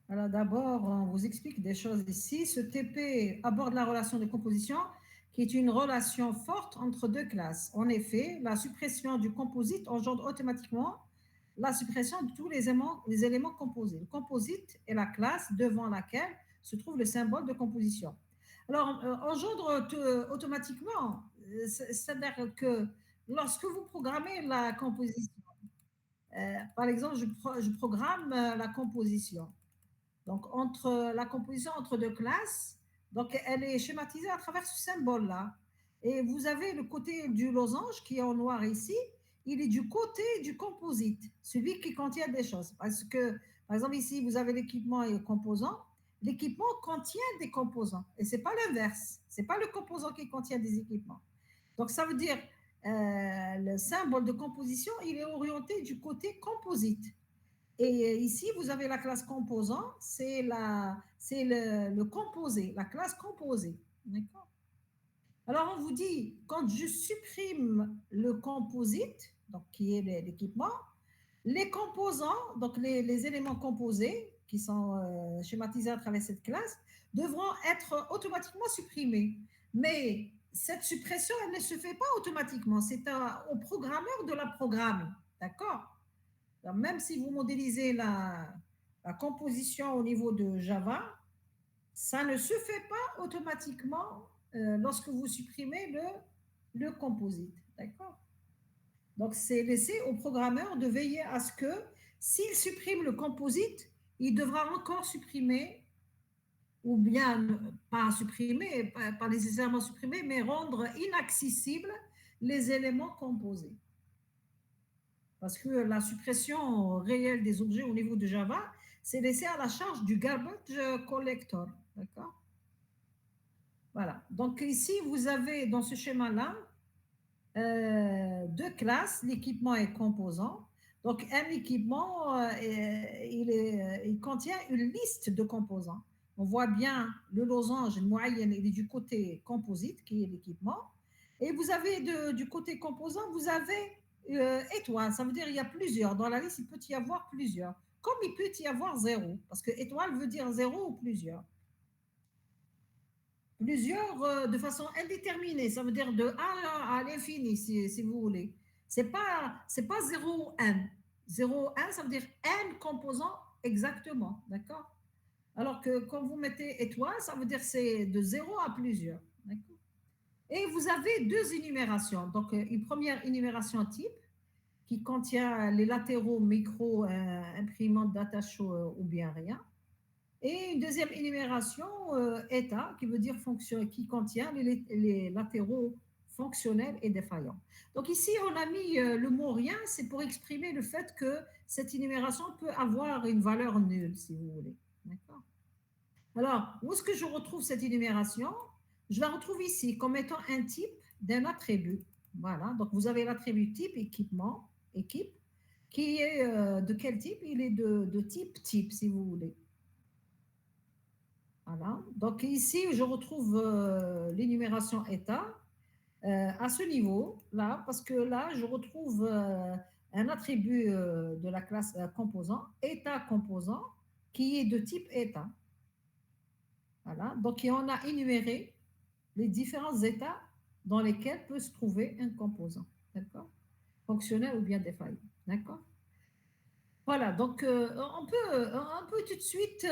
Alors d'abord, on vous explique des choses ici. Ce TP aborde la relation de composition qui est une relation forte entre deux classes. En effet, la suppression du composite engendre automatiquement la suppression de tous les éléments composés. Le composite est la classe devant laquelle se trouve le symbole de composition. Alors, engendre automatiquement, c'est-à-dire que lorsque vous programmez la composition, par exemple, je programme la composition. Donc, entre la composition entre deux classes, donc elle est schématisée à travers ce symbole-là. Et vous avez le côté du losange qui est en noir ici, il est du côté du composite, celui qui contient des choses. Parce que, par exemple, ici, vous avez l'équipement et le composant. L'équipement contient des composants et ce n'est pas l'inverse. Ce n'est pas le composant qui contient des équipements. Donc, ça veut dire le symbole de composition, il est orienté du côté composite. Et ici, vous avez la classe composant, c'est le composé, la classe composée. D'accord. Alors, on vous dit, quand je supprime le composite, donc qui est l'équipement, les composants, donc les éléments composés qui sont schématisés à travers cette classe, devront être automatiquement supprimés. Mais cette suppression, elle ne se fait pas automatiquement. C'est au programmeur de la programmer. D'accord. Alors, même si vous modélisez la composition au niveau de Java, ça ne se fait pas automatiquement lorsque vous supprimez le composite. D'accord. Donc, c'est laissé au programmeur de veiller à ce que, s'il supprime le composite, il devra encore supprimer, ou bien pas supprimer, pas nécessairement supprimer, mais rendre inaccessibles les éléments composés. Parce que la suppression réelle des objets au niveau de Java, c'est laissé à la charge du garbage collector. D'accord. Voilà. Donc ici, vous avez dans ce schéma-là deux classes, l'équipement et composant. Donc un équipement, il contient une liste de composants. On voit bien le losange moyenne, il est du côté composite, qui est l'équipement. Et vous avez du côté composant, vous avez étoile. Ça veut dire qu'il y a plusieurs. Dans la liste, il peut y avoir plusieurs. Comme il peut y avoir zéro. Parce que étoile veut dire zéro ou plusieurs. Plusieurs de façon indéterminée. Ça veut dire de 1 à l'infini, si vous voulez. C'est pas 0 n. 0 n, ça veut dire n composants exactement. D'accord. Alors que quand vous mettez étoile, ça veut dire c'est de 0 à plusieurs. D'accord. Et vous avez deux énumérations. Donc, une première énumération type qui contient les latéraux micro imprimantes data show ou bien rien. Et une deuxième énumération état qui veut dire fonction, qui contient les latéraux fonctionnels et défaillants. Donc ici, on a mis le mot rien, c'est pour exprimer le fait que cette énumération peut avoir une valeur nulle, si vous voulez. D'accord. Alors, où est-ce que je retrouve cette énumération? Je la retrouve ici comme étant un type d'un attribut. Voilà, donc vous avez l'attribut type équipement, équipe, qui est de quel type? Il est de type, si vous voulez. Voilà, donc ici, je retrouve l'énumération état à ce niveau-là, parce que là, je retrouve un attribut de la classe composant, état composant, qui est de type état. Voilà. Donc, on a énuméré les différents états dans lesquels peut se trouver un composant. D'accord. Fonctionnel ou bien défaillant. D'accord. Voilà. Donc, on peut tout de suite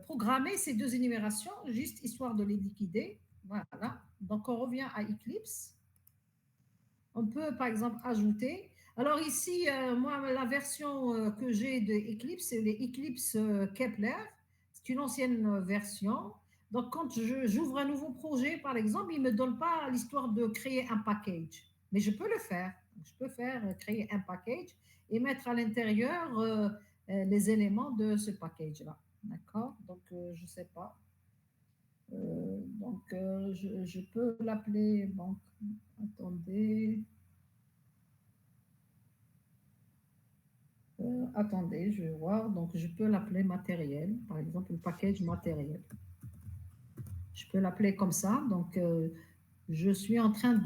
programmer ces deux énumérations, juste histoire de les liquider. Voilà. Donc, on revient à Eclipse. On peut, par exemple, ajouter. Alors ici, moi, la version que j'ai de Eclipse, c'est les Eclipse Kepler. C'est une ancienne version. Donc, quand j'ouvre un nouveau projet, par exemple, il ne me donne pas l'histoire de créer un package. Mais je peux le faire. Je peux faire créer un package et mettre à l'intérieur les éléments de ce package-là. D'accord. Donc, je ne sais pas. Donc, je peux l'appeler. Donc, attendez. Attendez, je vais voir. Donc, je peux l'appeler matériel. Par exemple, le package matériel. Je peux l'appeler comme ça. Donc, je suis en train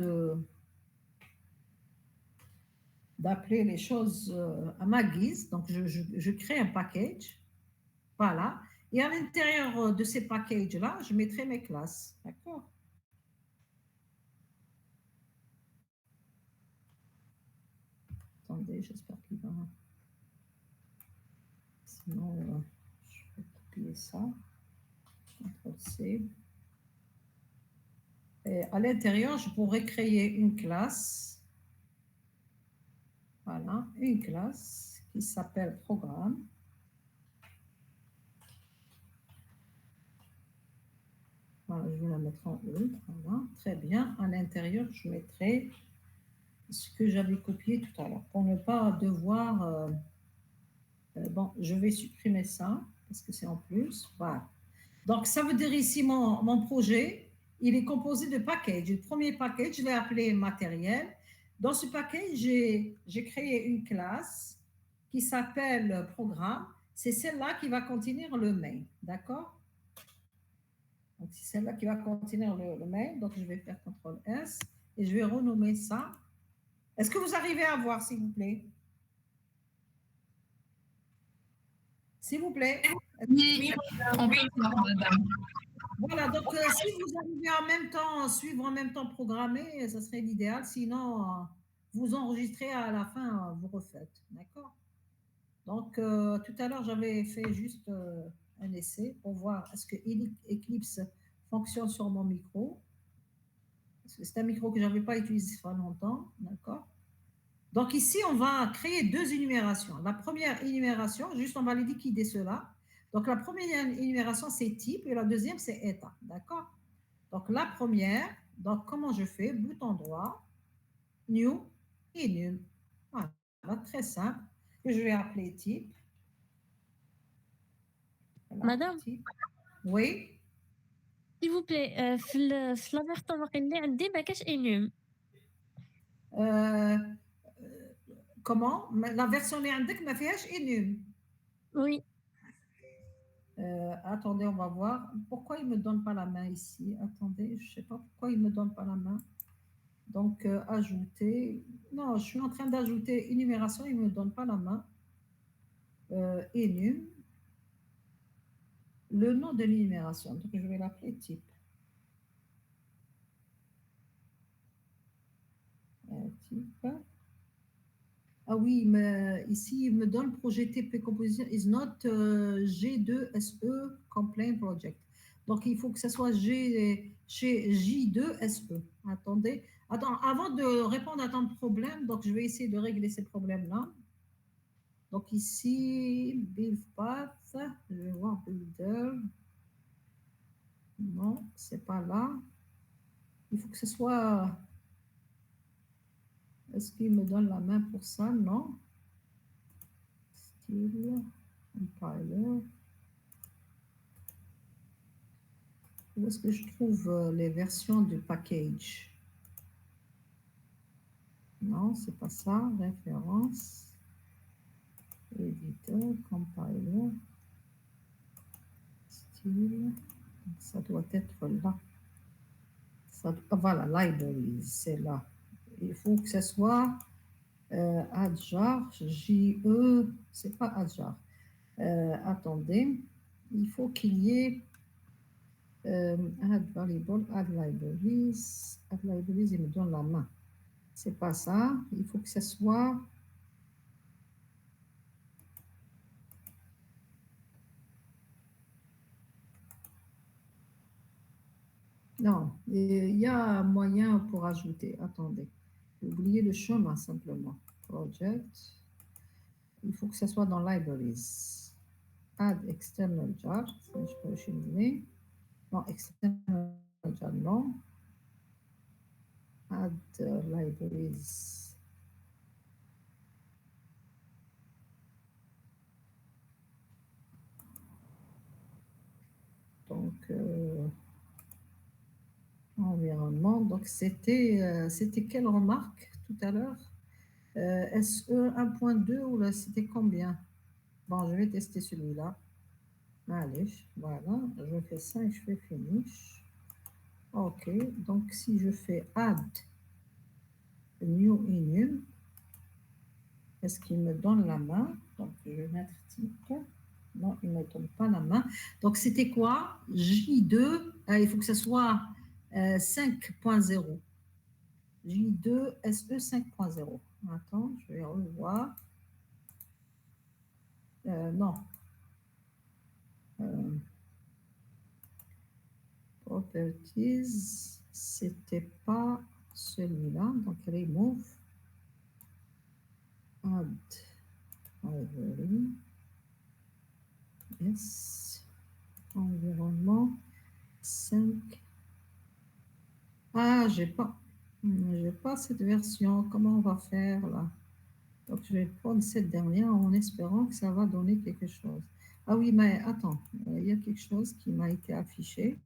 d'appeler les choses à ma guise. Donc, je crée un package. Voilà. Et à l'intérieur de ces packages-là, je mettrai mes classes. D'accord? Attendez, j'espère qu'il va. Sinon, je vais copier ça. CTRL-C. Et à l'intérieur, je pourrais créer une classe. Voilà, une classe qui s'appelle programme. Voilà, je vais la mettre en haut. Voilà, très bien. À l'intérieur, je mettrai ce que j'avais copié tout à l'heure pour ne pas devoir. Bon, je vais supprimer ça parce que c'est en plus. Voilà. Donc, ça veut dire ici, mon projet, il est composé de packages. Le premier package, je l'ai appelé matériel. Dans ce package, j'ai créé une classe qui s'appelle programme. C'est celle-là qui va contenir le main. D'accord? Donc, c'est celle-là qui va contenir le main. Donc, je vais faire CTRL S et je vais renommer ça. Est-ce que vous arrivez à voir, s'il vous plaît? S'il vous plaît. Oui, on peut voir, madame. Voilà, donc si vous arrivez en même temps, suivre en même temps programmer, ça serait l'idéal. Sinon, vous enregistrez à la fin, vous refaites. D'accord? Donc, tout à l'heure, j'avais fait juste un essai pour voir est-ce que Eclipse fonctionne sur mon micro. Parce que c'est un micro que je n'avais pas utilisé pendant longtemps. D'accord? Donc, ici, on va créer deux énumérations. La première énumération, juste on va les liquider cela. Donc, la première énumération, c'est type et la deuxième, c'est état. D'accord? Donc, la première, donc comment je fais? Bouton droit, new et nul. Voilà, très simple. Que je vais appeler type. Voilà, Madame, type. Oui. s'il vous plaît, في la version اللي عندي ما كاش enum. Euh, comment? La version اللي عندك ما فيهاش enum. Oui. Attendez, on va voir. Pourquoi il ne me donne pas la main ici? Attendez, je ne sais pas pourquoi il ne me donne pas la main. Donc, ajouter. Non, je suis en train d'ajouter énumération, il ne me donne pas la main. Enum. Le nom de l'énumération. Donc, je vais l'appeler type. Type. Ah oui, mais ici, il me donne projet TP Composition is not G2SE Complaint Project. Donc, il faut que ce soit chez J2SE. Attendez. Attends, avant de répondre à ton problème, donc je vais essayer de régler ces problèmes-là. Donc ici, build path, je vais voir builder. Non, c'est pas là. Il faut que ce soit. Est-ce qu'il me donne la main pour ça? Non. Style, compiler. Où est-ce que je trouve les versions du package? Non, c'est pas ça. Référence. Éditeur, compiler. Style. Ça doit être là. Ça, voilà, libraries, c'est là. Il faut que ce soit Adjar, J-E, c'est pas Adjar. Attendez, il faut qu'il y ait add variable, add libraries, il me donne la main. C'est pas ça, il faut que ce soit non, il y a un moyen pour ajouter. Attendez, j'ai oublié le chemin simplement. Project, il faut que ce soit dans libraries. Add external jar, ça je peux cheminer. Non, external jar, non. Add libraries. Donc, environnement. Donc, c'était quelle remarque tout à l'heure? SE 1.2 ou là, c'était combien? Bon, je vais tester celui-là. Allez, voilà, je fais ça et je fais finish. OK, donc si je fais add new enum, est-ce qu'il me donne la main? Donc, je vais mettre type. Non, il ne me donne pas la main. Donc, c'était quoi? J2, il faut que ce soit 5.0. J2 SE 5.0. Attends, je vais revoir. Non. Properties, c'était pas celui-là. Donc, remove, add, library, yes, environnement, 5. Ah, j'ai pas cette version. Comment on va faire là? Donc, je vais prendre cette dernière en espérant que ça va donner quelque chose. Ah oui, mais attends, il y a quelque chose qui m'a été affiché.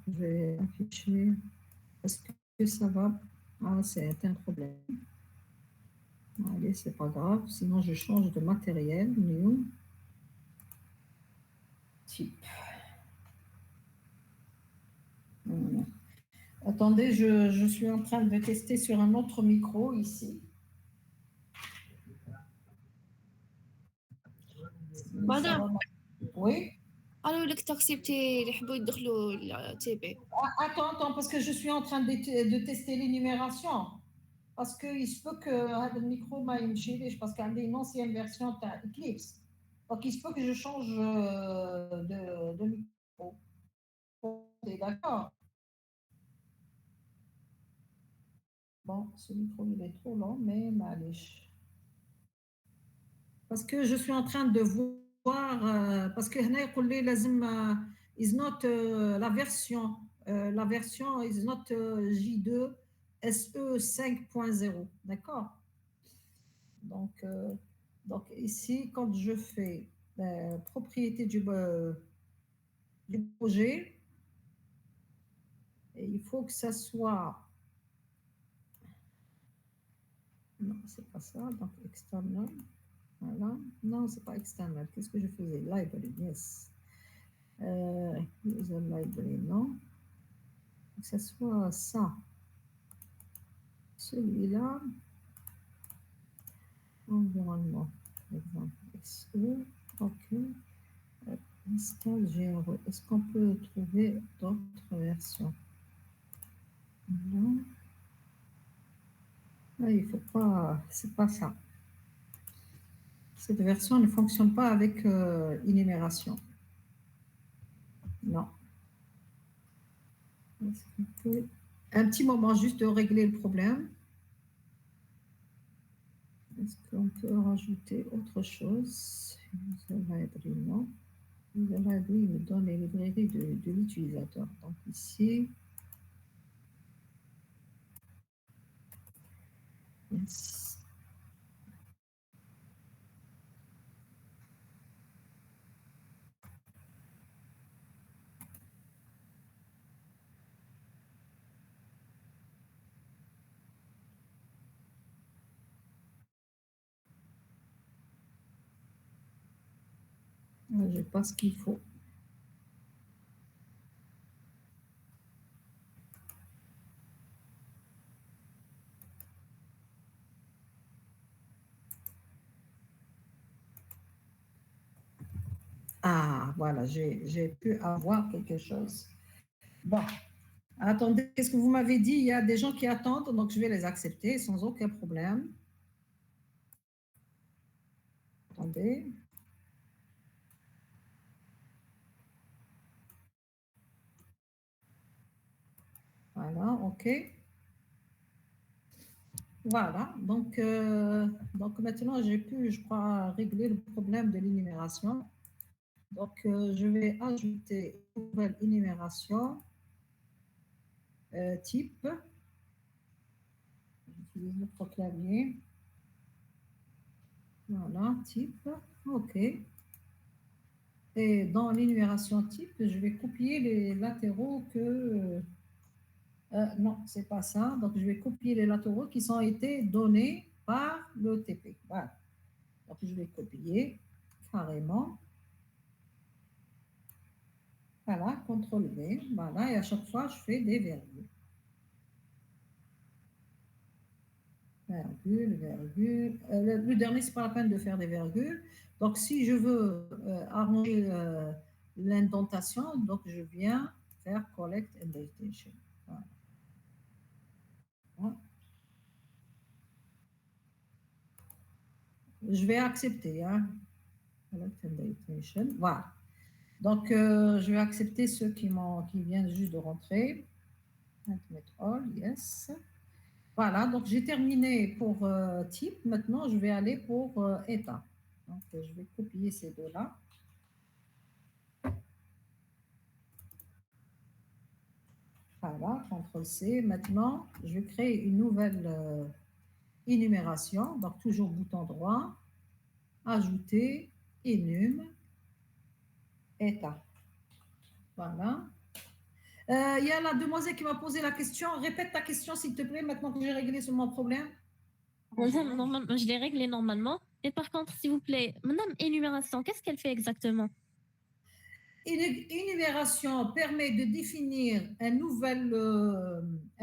Je vais afficher. Est-ce que ça va? Ah, c'est un problème. Allez, c'est pas grave. Sinon, je change de matériel. New. Type. Voilà. Attendez, je suis en train de tester sur un autre micro ici. مدام Oui. قالوا لك تاكسيبتي اللي يحبوا يدخلوا التي بي. Attends, parce que je suis en train de tester l'énumération. Parce qu'il se peut que le micro m'a يمشيليش parce qu'il y a une ancienne version d'Eclipse. Donc, il se peut que je change de micro. D'accord. Bon, ce micro, il est trop long, mais معليش. Parce que je suis en train de voir, parce que هنا يقول لي لازم is not la version is not J2 SE 5.0, d'accord? Donc ici, quand je fais propriété du projet, et il faut que ça soit, non, c'est pas ça, donc external, voilà, non, c'est pas external, qu'est-ce que je faisais? Library, yes. User library, non. Que ce soit ça. Celui-là. Environnement. Par exemple, SE. OK. Install GRE. Est-ce qu'on peut trouver d'autres versions? Non. Ah, il faut pas. C'est pas ça. Cette version ne fonctionne pas avec énumération. Non. Un petit moment juste de régler le problème. Est-ce qu'on peut rajouter autre chose? User library, non. User library me donne les librairies de l'utilisateur. Donc ici, yes. Je pas ce qu'il faut. Ah, voilà, j'ai pu avoir quelque chose. Bon, attendez, qu'est-ce que vous m'avez dit? Il y a des gens qui attendent, donc je vais les accepter sans aucun problème. Attendez. Voilà, OK. Voilà, donc maintenant j'ai pu, je crois, régler le problème de l'énumération. Donc je vais ajouter une nouvelle énumération type. J'utilise notre clavier. Voilà, type, OK. Et dans l'énumération type, je vais copier les latéraux que... non, c'est pas ça. Donc, je vais copier les latéraux qui ont été donnés par le TP. Voilà. Donc, je vais copier carrément. Voilà, CTRL V. Voilà, et à chaque fois, je fais des virgules. virgule, virgule. Le dernier, c'est pas la peine de faire des virgules. Donc, si je veux arranger l'indentation, donc je viens faire collect indentation. Voilà. Voilà. Je vais accepter. Hein. Collect indentation. Voilà. Donc, je vais accepter ceux qui viennent juste de rentrer. Admit all, yes. Voilà, donc j'ai terminé pour type. Maintenant, je vais aller pour état. Donc, je vais copier ces deux-là. Voilà, CTRL-C. Maintenant, je vais créer une nouvelle énumération. Donc, toujours bouton droit, ajouter, énum, état. Voilà. Il y a la demoiselle qui m'a posé la question. Répète ta question, s'il te plaît, maintenant que j'ai réglé sur mon problème. Je l'ai réglé normalement. Et par contre, s'il vous plaît, madame énumération, qu'est-ce qu'elle fait exactement? Une énumération permet de définir un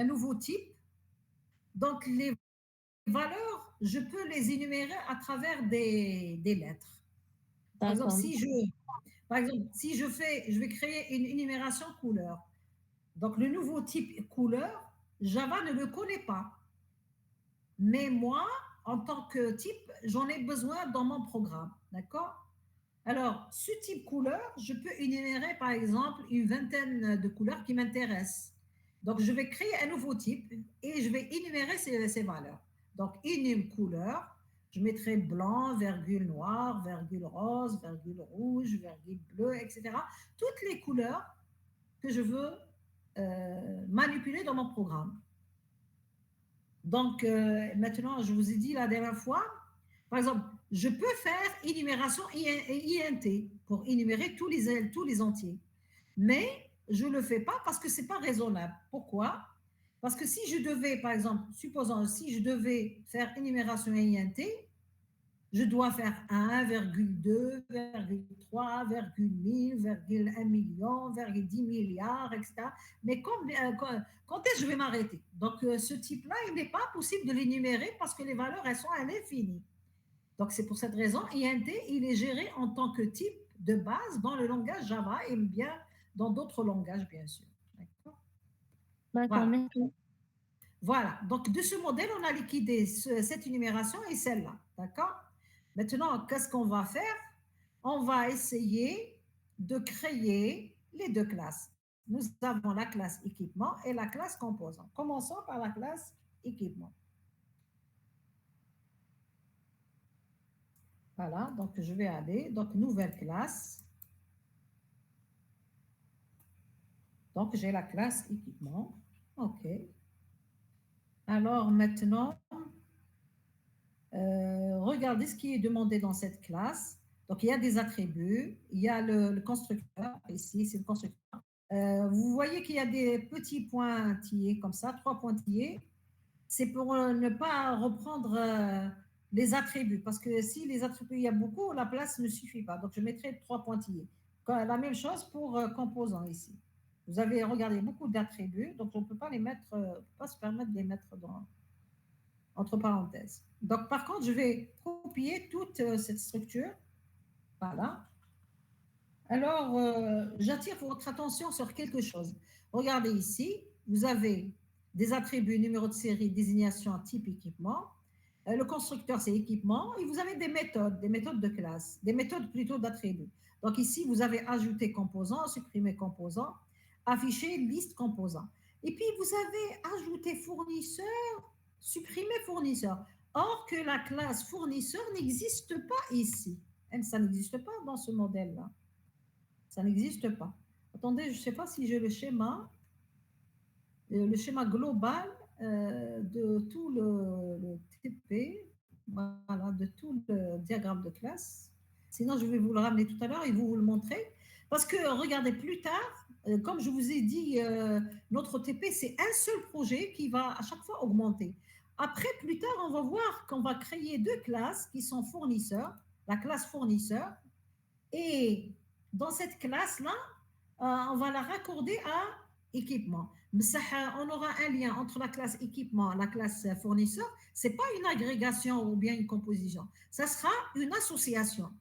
nouveau type. Donc, les valeurs, je peux les énumérer à travers des lettres. Par exemple, si je vais créer une énumération couleur. Donc, le nouveau type couleur, Java ne le connaît pas. Mais moi, en tant que type, j'en ai besoin dans mon programme. D'accord? Alors, ce type couleur, je peux énumérer, par exemple, une vingtaine de couleurs qui m'intéressent. Donc, je vais créer un nouveau type et je vais énumérer ces valeurs. Donc, énum couleur, je mettrai blanc, virgule noir, virgule rose, virgule rouge, virgule bleu, etc. Toutes les couleurs que je veux manipuler dans mon programme. Donc, maintenant, je vous ai dit la dernière fois, par exemple, je peux faire énumération INT pour énumérer tous les entiers. Mais je ne le fais pas parce que ce n'est pas raisonnable. Pourquoi? Parce que si je devais, par exemple, supposons, si je devais faire énumération INT, je dois faire 1,2, 3, 1000, 1 million, 10 milliards, etc. Mais quand est-ce que je vais m'arrêter? Donc, ce type-là, il n'est pas possible de l'énumérer parce que les valeurs, elles sont à l'infini. Donc, c'est pour cette raison, INT, il est géré en tant que type de base dans le langage Java et bien dans d'autres langages, bien sûr. D'accord? D'accord, Voilà. merci. Voilà. Donc, de ce modèle, on a liquidé cette énumération et celle-là. D'accord? Maintenant, qu'est-ce qu'on va faire? On va essayer de créer les deux classes. Nous avons la classe équipement et la classe composant. Commençons par la classe équipement. Voilà, donc je vais aller, donc nouvelle classe. Donc j'ai la classe équipement. OK. Alors maintenant, regardez ce qui est demandé dans cette classe. Donc il y a des attributs, il y a le constructeur, ici c'est le constructeur. Vous voyez qu'il y a des petits pointillés comme ça, 3 pointillés. C'est pour ne pas reprendre les attributs, parce que si les attributs, il y a beaucoup, la place ne suffit pas. Donc, je mettrai 3 pointillés. La même chose pour composants ici. Vous avez regardé beaucoup d'attributs, donc on ne peut pas les mettre, on peut pas se permettre de les mettre entre parenthèses. Donc, par contre, je vais copier toute cette structure. Voilà. Alors, j'attire votre attention sur quelque chose. Regardez ici, vous avez des attributs, numéro de série, désignation, type, équipement. Le constructeur, c'est équipement. Et vous avez des méthodes de classe, des méthodes plutôt d'attributs. Donc ici, vous avez ajouté composant, supprimé composant, affiché liste composant. Et puis, vous avez ajouté fournisseur, supprimé fournisseur. Or que la classe fournisseur n'existe pas ici. Ça n'existe pas dans ce modèle-là. Ça n'existe pas. Attendez, je ne sais pas si j'ai le schéma global de tout le TP, voilà, de tout le diagramme de classe. Sinon, je vais vous le ramener tout à l'heure et vous le montrer. Parce que, regardez, plus tard, comme je vous ai dit, notre TP, c'est un seul projet qui va à chaque fois augmenter. Après, plus tard, on va voir qu'on va créer deux classes qui sont fournisseurs, la classe fournisseur, et dans cette classe-là, on va la raccorder à équipement. On aura un lien entre la classe équipement et la classe fournisseur. Ce n'est pas une agrégation ou bien une composition. Ça sera une association.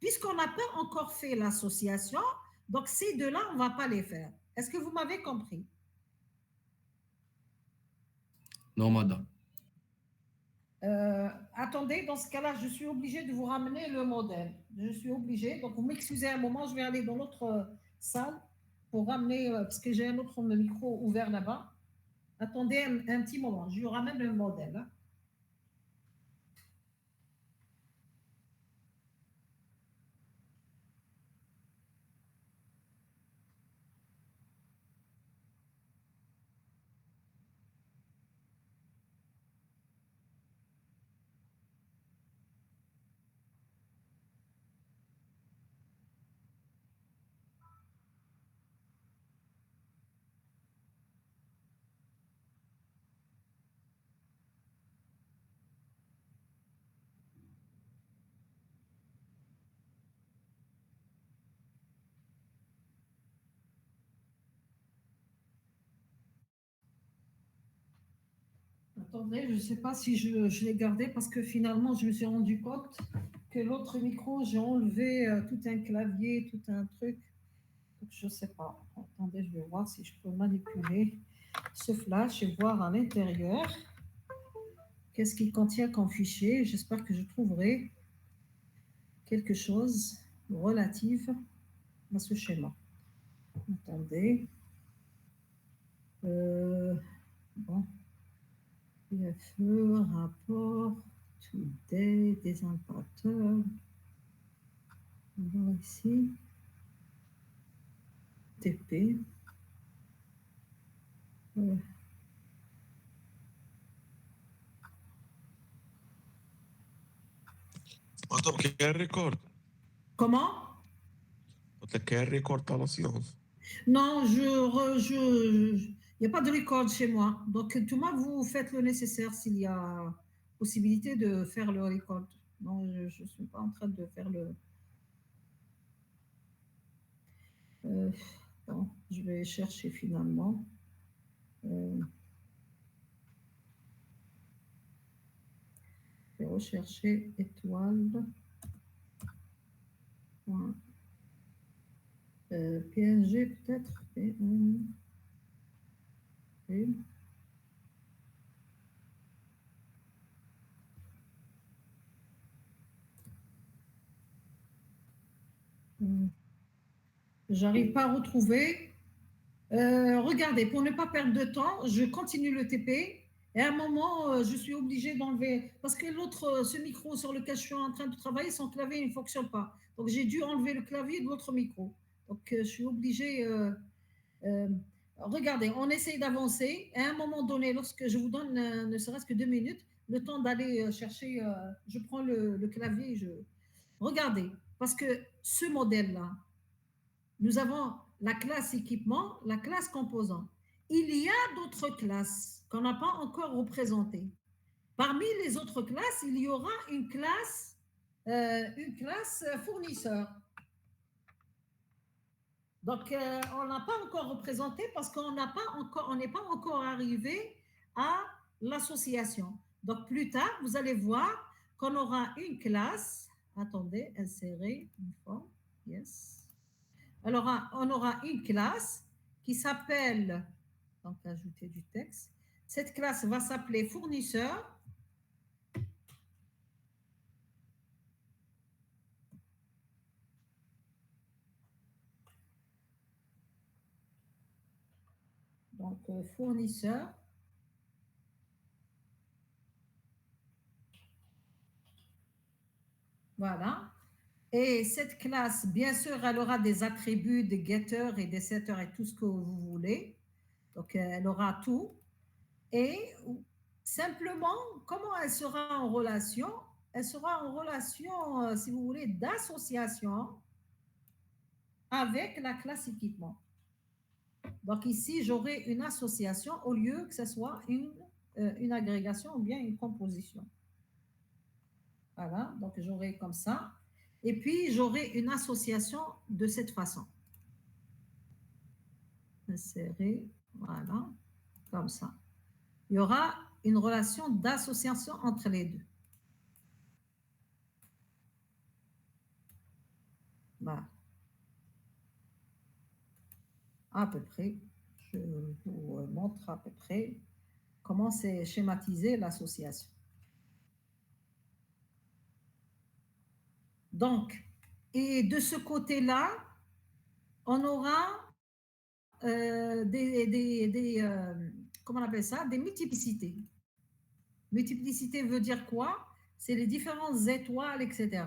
Puisqu'on n'a pas encore fait l'association, donc ces deux-là, on ne va pas les faire. Est-ce que vous m'avez compris? Non, madame. Attendez, dans ce cas-là, je suis obligée de vous ramener le modèle. Je suis obligée. Donc, vous m'excusez un moment, je vais aller dans l'autre salle pour ramener, parce que j'ai un autre micro ouvert là-bas. Attendez un petit moment, je vous ramène le modèle. Hein. Attendez, je ne sais pas si je l'ai gardé parce que finalement, je me suis rendu compte que l'autre micro, j'ai enlevé tout un clavier, tout un truc. Donc, je ne sais pas. Attendez, je vais voir si je peux manipuler ce flash et voir à l'intérieur qu'est-ce qu'il contient comme fichier. J'espère que je trouverai quelque chose relatif à ce schéma. Attendez. Bon. PFE, rapport, today, des impacteurs. On va voir ici. TP. طب كان ريكورد Comment? قلت لك كان ريكورد تاع السيونس Non, il n'y a pas de record chez moi. Donc, tout le monde, vous faites le nécessaire s'il y a possibilité de faire le record. Non, je ne suis pas en train de faire le... bon, je vais chercher finalement. Je vais rechercher étoile. PNG peut-être. J'arrive pas à retrouver. Regardez, pour ne pas perdre de temps, je continue le TP. Et à un moment, je suis obligée d'enlever, parce que l'autre, ce micro sur lequel je suis en train de travailler, son clavier ne fonctionne pas. Donc, j'ai dû enlever le clavier de l'autre micro. Donc, je suis obligée... regardez, on essaye d'avancer. Et à un moment donné, lorsque je vous donne ne serait-ce que 2 minutes, le temps d'aller chercher, je prends le clavier, regardez, parce que ce modèle-là, nous avons la classe équipement, la classe composant. Il y a d'autres classes qu'on n'a pas encore représentées. Parmi les autres classes, il y aura une classe fournisseur. Donc, on n'a pas encore représenté parce qu'on n'est pas encore arrivé à l'association. Donc, plus tard, vous allez voir qu'on aura une classe. Attendez, insérer une forme. Yes. Alors, on aura une classe qui s'appelle, donc ajouter du texte. Cette classe va s'appeler fournisseur. Donc, fournisseur. Voilà. Et cette classe, bien sûr, elle aura des attributs, des getters et des setters et tout ce que vous voulez. Donc, elle aura tout. Et simplement, comment elle sera en relation? Elle sera en relation, si vous voulez, d'association avec la classe équipement. Donc, ici, j'aurai une association au lieu que ce soit une agrégation ou bien une composition. Voilà, donc j'aurai comme ça. Et puis, j'aurai une association de cette façon. Insérer. Voilà, comme ça. Il y aura une relation d'association entre les deux. Voilà. À peu près, je vous montre à peu près comment c'est schématisé l'association. Donc, et de ce côté-là, on aura comment on appelle ça? Des multiplicités. Multiplicité veut dire quoi? C'est les différentes étoiles, etc.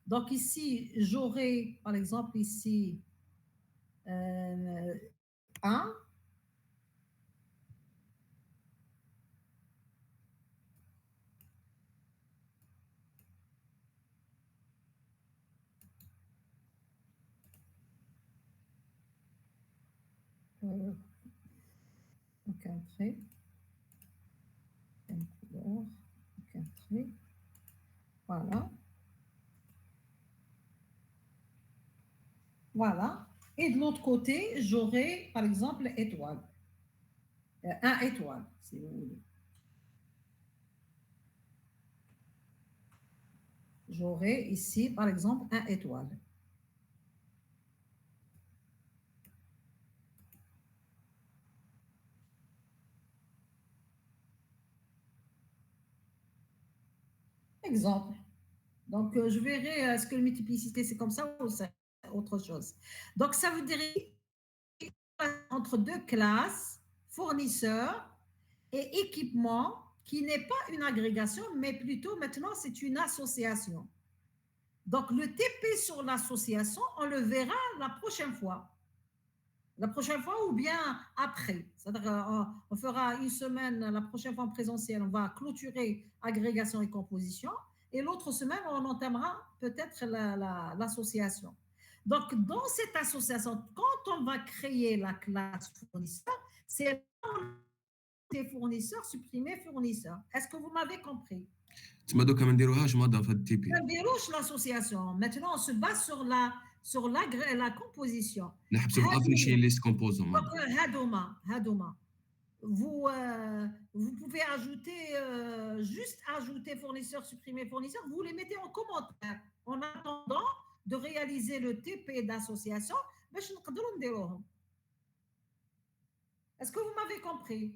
Donc ici, j'aurai, par exemple, ici, 1. Aucun trait. Aucune couleur. Aucun trait. Voilà. Voilà. Et de l'autre côté, j'aurai, par exemple, étoile. Un étoile, si vous voulez. J'aurai ici, par exemple, un étoile. Exemple. Donc, je verrai est-ce que la multiplicité, c'est comme ça ou c'est autre chose. Donc, ça veut dire entre deux classes, fournisseurs et équipement, qui n'est pas une agrégation, mais plutôt maintenant, c'est une association. Donc, le TP sur l'association, on le verra la prochaine fois. La prochaine fois ou bien après. C'est-à-dire, on fera une semaine, la prochaine fois en présentiel, on va clôturer agrégation et composition. Et l'autre semaine, on entamera peut-être l'association. Donc, dans cette association, quand on va créer la classe fournisseur, c'est des fournisseurs, supprimer fournisseurs. Est-ce que vous m'avez compris? تما دوكا ما نديروهاش مادا في التي بي. On déroge l'association. Maintenant, on se base sur la composition. نحبسوا بافيشي ليست كومبوزون Donc, مادا. Hadouma. Vous pouvez ajouter, juste ajouter fournisseur, supprimer fournisseur, vous les mettez en commentaire en attendant de réaliser le TP d'association. Est-ce que vous m'avez compris?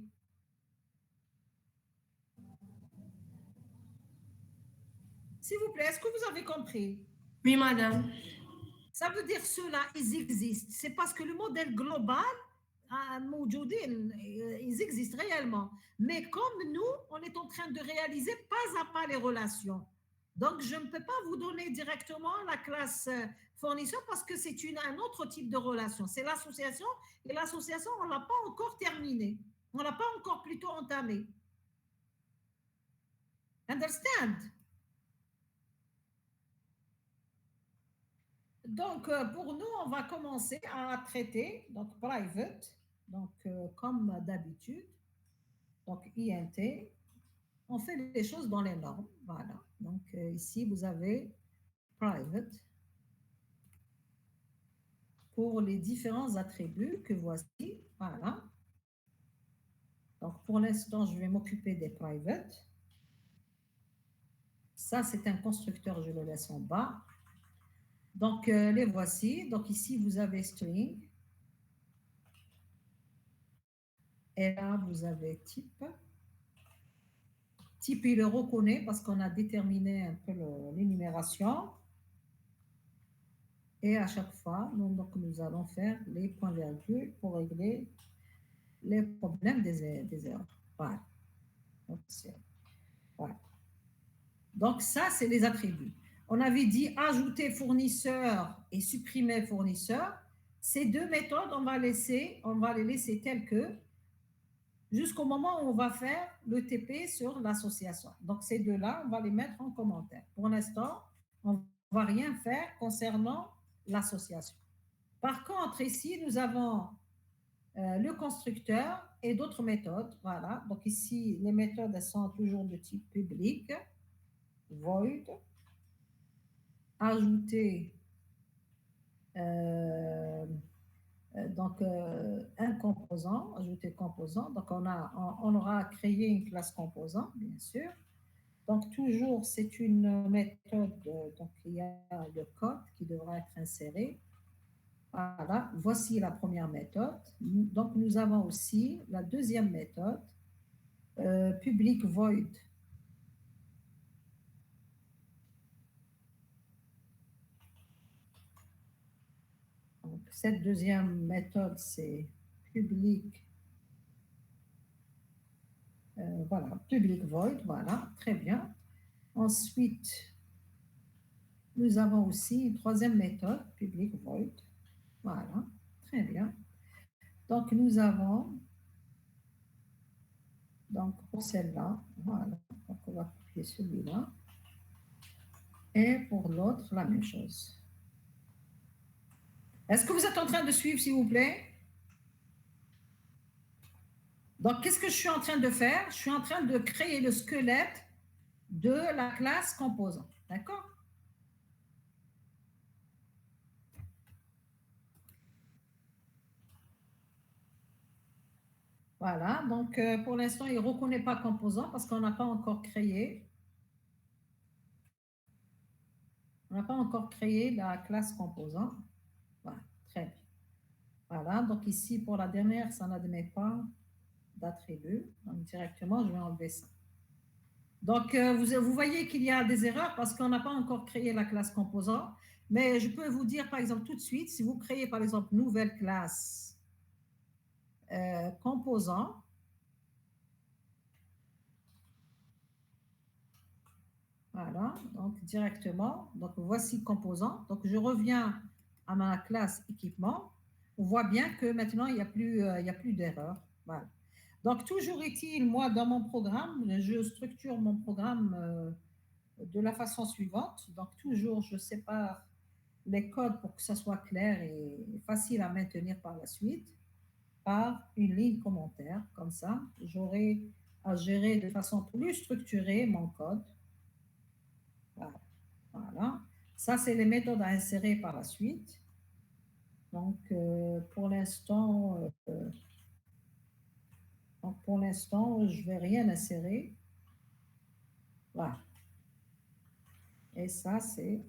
S'il vous plaît, est-ce que vous avez compris? Oui, madame. Ça veut dire ceux-là, ils existent. C'est parce que le modèle global, ils existent réellement. Mais comme nous, on est en train de réaliser pas à pas les relations. Donc, je ne peux pas vous donner directement la classe fournisseur parce que c'est un autre type de relation. C'est l'association et l'association, on ne l'a pas encore terminée. On ne l'a pas encore plutôt entamée. Understand? Donc, pour nous, on va commencer à traiter, donc private, donc comme d'habitude, donc INT, on fait les choses dans les normes, voilà. Donc, ici, vous avez private pour les différents attributs que voici, voilà. Donc, pour l'instant, je vais m'occuper des private. Ça, c'est un constructeur, je le laisse en bas. Donc, les voici. Donc, ici, vous avez string. Et là, vous avez type. Type, il le reconnaît parce qu'on a déterminé un peu l'énumération. Et à chaque fois, donc, nous allons faire les points-virgules pour régler les problèmes des erreurs. Voilà. Voilà. Donc, ça, c'est les attributs. On avait dit ajouter fournisseur et supprimer fournisseur. Ces deux méthodes, on va les laisser telles que jusqu'au moment où on va faire le TP sur l'association. Donc, ces deux-là, on va les mettre en commentaire. Pour l'instant, on ne va rien faire concernant l'association. Par contre, ici, nous avons le constructeur et d'autres méthodes. Voilà. Donc, ici, les méthodes, elles sont toujours de type public, void, ajouter Donc, un composant, ajouter composant. Donc, on aura créé une classe composant, bien sûr. Donc, toujours, c'est une méthode. Donc, il y a le code qui devra être inséré. Voilà, voici la première méthode. Donc, nous avons aussi la deuxième méthode, public void. Donc, cette deuxième méthode, c'est public. Voilà, public void, voilà, très bien. Ensuite, nous avons aussi une troisième méthode, public void. Voilà, très bien. Donc, nous avons, donc pour celle-là, voilà, donc on va copier celui-là. Et pour l'autre, la même chose. Est-ce que vous êtes en train de suivre, s'il vous plaît? Donc, qu'est-ce que je suis en train de faire? Je suis en train de créer le squelette de la classe composant. D'accord? Voilà, donc pour l'instant, il ne reconnaît pas composant parce qu'on n'a pas encore créé. On n'a pas encore créé la classe composant. Voilà, très bien. Voilà, donc ici, pour la dernière, ça n'admet pas d'attribut. Donc directement, je vais enlever ça. Donc, vous voyez qu'il y a des erreurs parce qu'on n'a pas encore créé la classe composant. Mais je peux vous dire, par exemple, tout de suite, si vous créez, par exemple, nouvelle classe composant, voilà, donc directement, donc voici composant. Donc, je reviens à ma classe équipement. On voit bien que maintenant, il n'y a plus d'erreur. Voilà. Donc, toujours est-il, moi, dans mon programme, je structure mon programme de la façon suivante. Donc, toujours, je sépare les codes pour que ça soit clair et facile à maintenir par la suite par une ligne commentaire. Comme ça, j'aurai à gérer de façon plus structurée mon code. Voilà. Voilà. Ça, c'est les méthodes à insérer par la suite. Donc, pour l'instant, je ne vais rien insérer. Voilà. Et ça, c'est...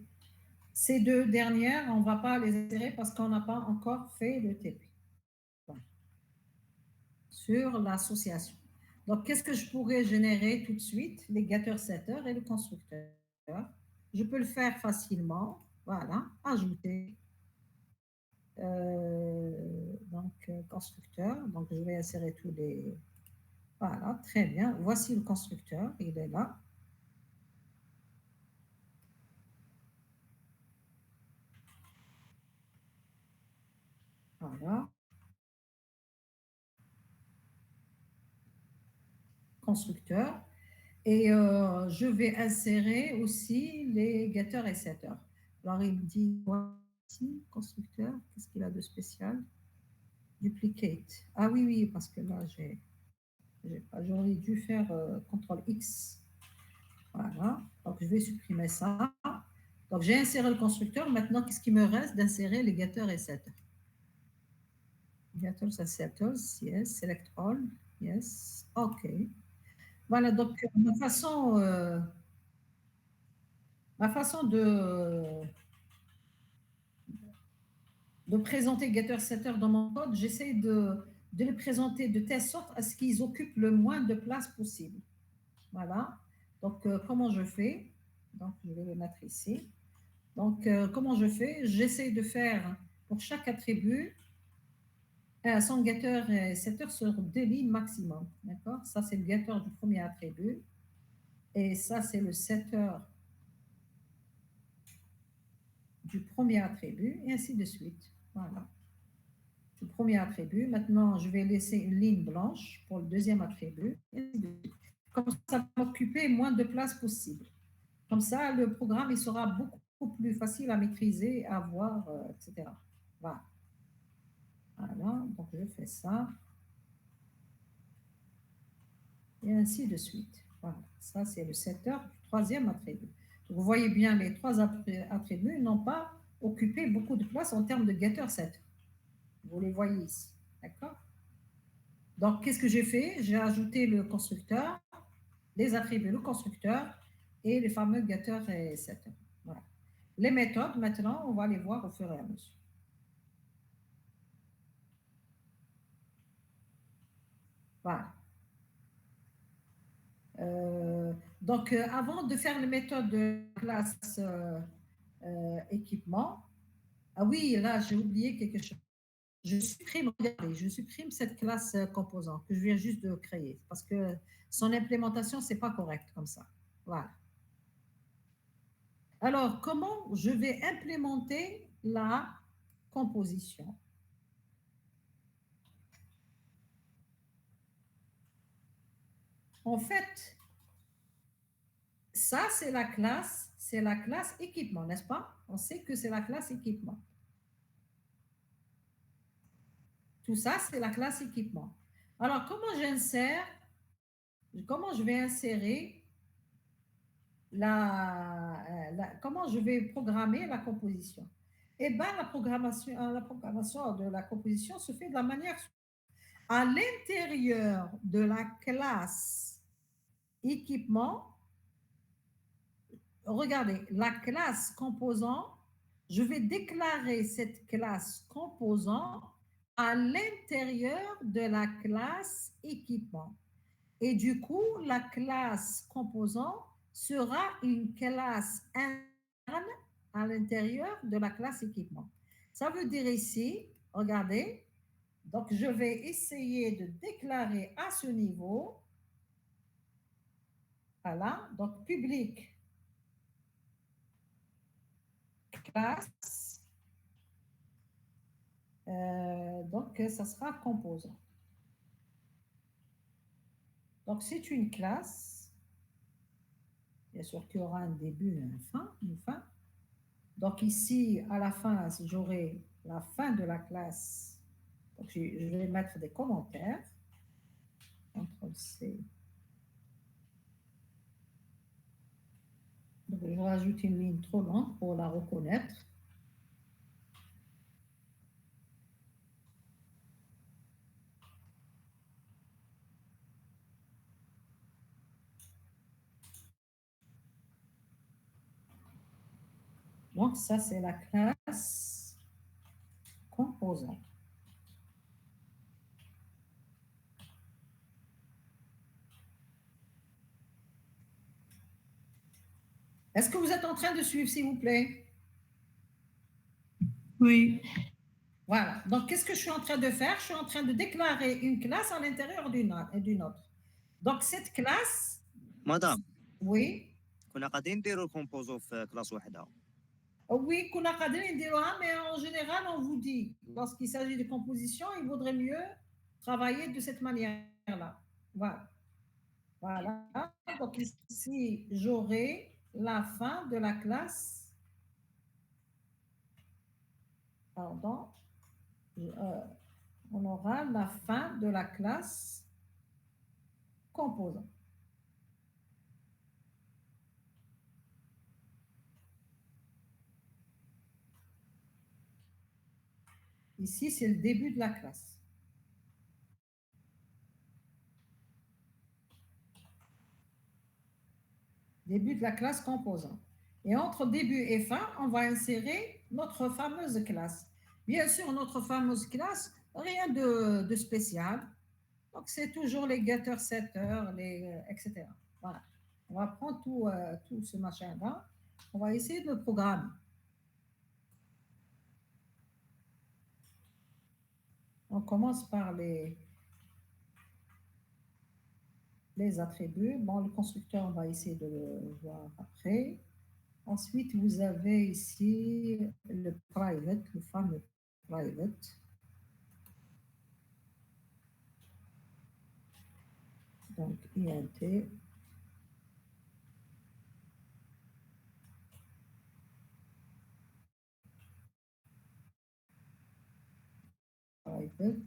Ces deux dernières, on ne va pas les insérer parce qu'on n'a pas encore fait le TP. Voilà. Sur l'association. Donc, qu'est-ce que je pourrais générer tout de suite? Les getter-setter et le constructeur. Je peux le faire facilement. Voilà, ajouter. Donc, constructeur. Donc, je vais insérer tous les... Voilà, très bien. Voici le constructeur, il est là. Voilà. Constructeur. Et je vais insérer aussi les getters et setters. Alors, il me dit, voici, constructeur, qu'est-ce qu'il a de spécial? Duplicate. Ah oui, oui, parce que là, j'aurais dû faire CTRL X. Voilà. Donc, je vais supprimer ça. Donc, j'ai inséré le constructeur. Maintenant, qu'est-ce qui me reste? D'insérer les getters et setters. Getters et setters, yes. Select all, yes. OK. Voilà, donc ma façon de présenter getter-setter dans mon code, j'essaie de les présenter de telle sorte à ce qu'ils occupent le moins de place possible. Voilà. Donc, comment je fais? Donc, je vais le mettre ici. Donc, comment je fais? J'essaie de faire pour chaque attribut son getter et setter sur 2 lignes maximum. D'accord? Ça, c'est le getter du premier attribut. Et ça, c'est le setter du premier attribut, et ainsi de suite. Voilà. Le premier attribut. Maintenant, je vais laisser une ligne blanche pour le deuxième attribut. Et ainsi de suite. Comme ça va occuper moins de place possible. Comme ça, le programme il sera beaucoup plus facile à maîtriser, à voir, etc. Voilà. Voilà, donc je fais ça. Et ainsi de suite. Voilà, ça c'est le setter du troisième attribut. Donc, vous voyez bien, les trois attributs n'ont pas occupé beaucoup de place en termes de getter-setter. Vous les voyez ici. D'accord? Donc, qu'est-ce que j'ai fait? J'ai ajouté le constructeur, les attributs, le constructeur et les fameux getter et setter. Voilà. Les méthodes, maintenant, on va les voir au fur et à mesure. Voilà. Donc, avant de faire les méthodes de classe équipement, ah oui, là, j'ai oublié quelque chose. Je supprime, regardez, je supprime cette classe composant que je viens juste de créer parce que son implémentation, c'est pas correct comme ça. Voilà. Alors, comment je vais implémenter la composition? En fait, ça, c'est la classe équipement, n'est-ce pas? On sait que c'est la classe équipement. Tout ça, c'est la classe équipement. Alors, comment je vais insérer comment je vais programmer la composition? Eh bien, la programmation de la composition se fait de la manière suivante. À l'intérieur de la classe équipement, regardez, la classe composant, je vais déclarer cette classe composant à l'intérieur de la classe équipement. Et du coup, la classe composant sera une classe interne à l'intérieur de la classe équipement. Ça veut dire ici, regardez, donc je vais essayer de déclarer à ce niveau, voilà, donc public classe, donc ça sera composant. Donc c'est une classe, bien sûr qu'il y aura un début et une fin. Donc ici, à la fin, j'aurai la fin de la classe. Donc je vais mettre des commentaires. CTRL-C. Donc je rajoute une ligne trop longue pour la reconnaître. Donc ça, c'est la classe composant. Est-ce que vous êtes en train de suivre, s'il vous plaît? Oui. Voilà. Donc, qu'est-ce que je suis en train de faire? Je suis en train de déclarer une classe à l'intérieur d'une autre. Donc, cette classe... مدام Oui. كنا قاعدين نديروا الكومبوزو في كلاس وحده. Oui, كنا قادرين نديروها, mais en général, on vous dit, lorsqu'il s'agit de composition, il vaudrait mieux travailler de cette manière-là. Voilà. Voilà. Donc, ici, j'aurai la fin de la classe. Pardon. On aura la fin de la classe composant. Ici, c'est le début de la classe. Début de la classe composant. Et entre début et fin, on va insérer notre fameuse classe. Bien sûr, notre fameuse classe, rien de spécial. Donc, c'est toujours les getters, setters, etc. Voilà. On va prendre tout ce machin-là. On va essayer de le programmer. On commence par les attributs. Bon, le constructeur, on va essayer de le voir après. Ensuite, vous avez ici le private, le fameux private. Donc, INT. Private.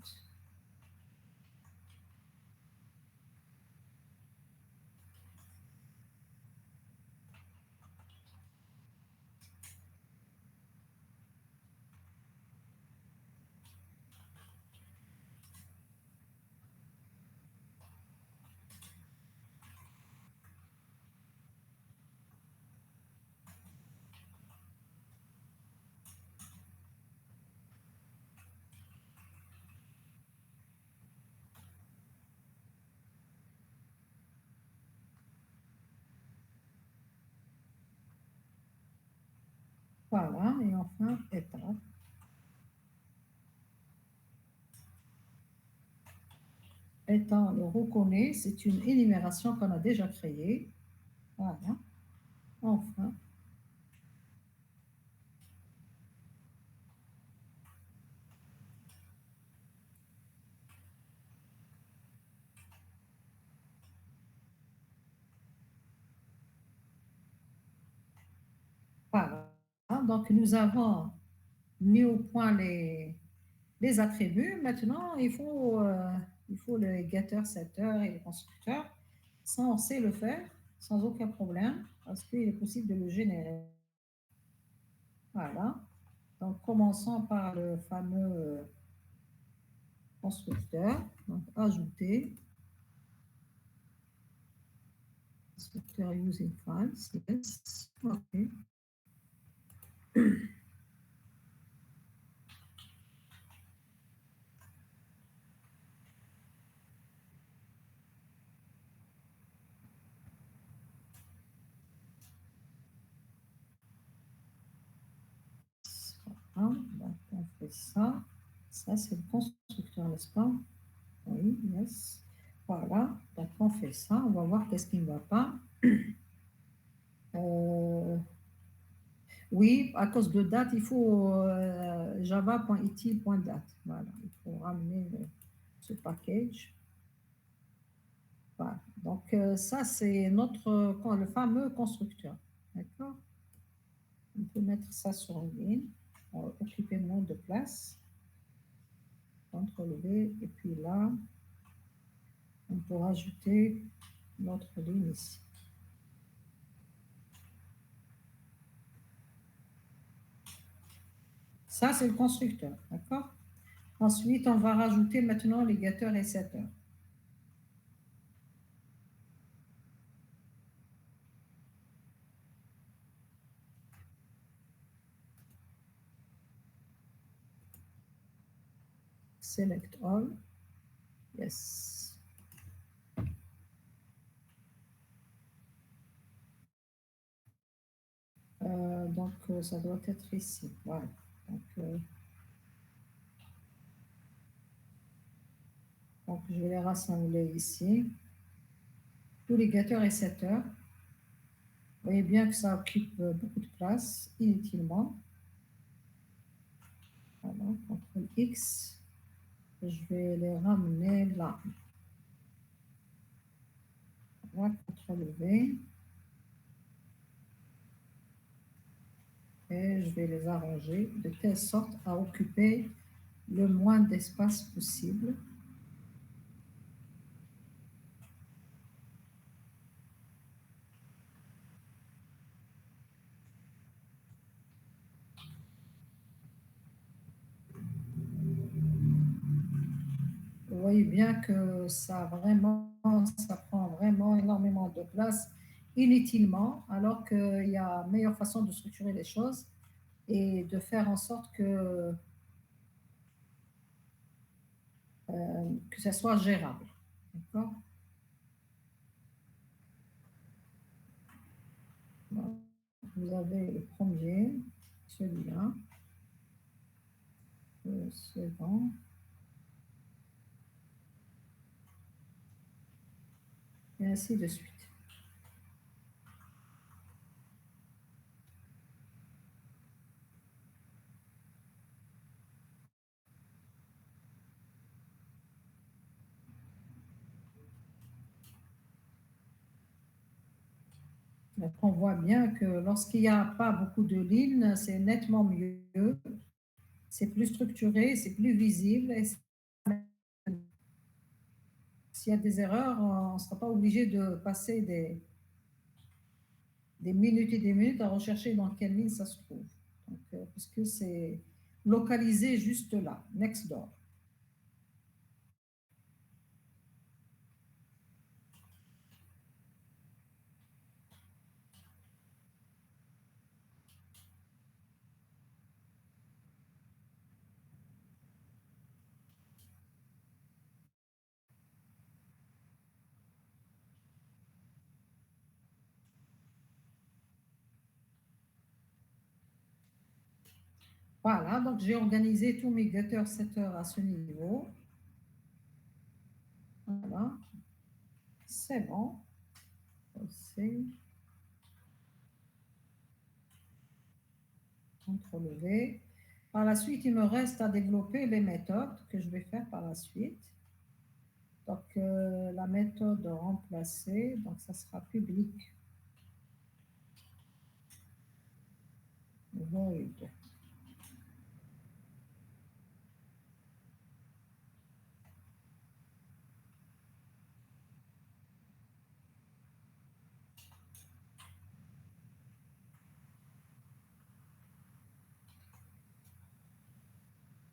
Voilà, et enfin, étape. Étant le reconnaît, c'est une énumération qu'on a déjà créée. Voilà. Enfin, voilà. Donc, nous avons mis au point les attributs. Maintenant, il faut le getter, setter et le constructeur. Ça, on sait le faire sans aucun problème parce qu'il est possible de le générer. Voilà. Donc, commençons par le fameux constructeur. Donc, ajouter. Constructeur using files. Yes. OK. Voilà. Donc, on fait ça. Ça, c'est le constructeur, n'est-ce pas? Oui, yes. Voilà. Donc, on fait ça. On va voir qu'est-ce qui ne va pas. Oui, à cause de date, il faut java.it.date. Voilà, il faut ramener ce package. Voilà. Donc, ça, c'est le fameux constructeur. D'accord? On peut mettre ça sur une ligne. On va occuper moins de place. CTRL-V. Et puis là, on peut rajouter notre ligne ici. Ça, c'est le constructeur. D'accord? Ensuite, on va rajouter maintenant les getters et setters. Select all. Yes. Donc, ça doit être ici. Voilà. Donc, je vais les rassembler ici. Tous les getters et setters. Vous voyez bien que ça occupe beaucoup de place inutilement. Voilà, CTRL X. Je vais les ramener là. Voilà, CTRL V. Et je vais les arranger de telle sorte à occuper le moins d'espace possible. Vous voyez bien que ça prend vraiment énormément de place inutilement, alors qu'il y a meilleure façon de structurer les choses et de faire en sorte que ça soit gérable. D'accord? Vous avez le premier, celui-là, le second. Et ainsi de suite. Donc, on voit bien que lorsqu'il n'y a pas beaucoup de lignes, c'est nettement mieux, c'est plus structuré, c'est plus visible. Et s'il y a des erreurs, on ne sera pas obligé de passer des minutes et des minutes à rechercher dans quelle ligne ça se trouve. Donc, parce que c'est localisé juste là, next door. Voilà, donc j'ai organisé tous mes getters, setters à ce niveau. Voilà, c'est bon. C'est CTRL-V. Par la suite, il me reste à développer les méthodes que je vais faire par la suite. Donc, la méthode remplacer, donc ça sera public. Void.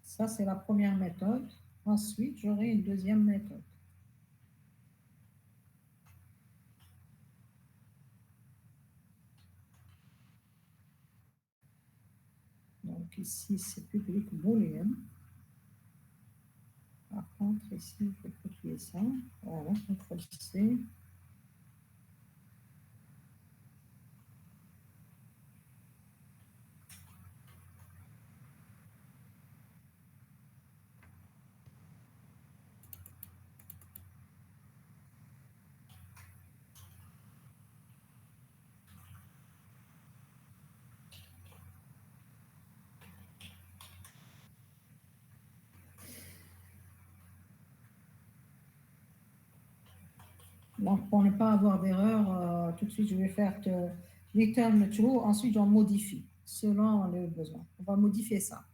Ça, c'est la première méthode. Ensuite, j'aurai une deuxième méthode. Donc ici, c'est public boolean. Par contre, ici, il faut copier ça. Voilà, CTRL-C. Donc, pour ne pas avoir d'erreur, tout de suite, je vais faire return true. Ensuite, j'en modifie selon le besoin. On va modifier ça.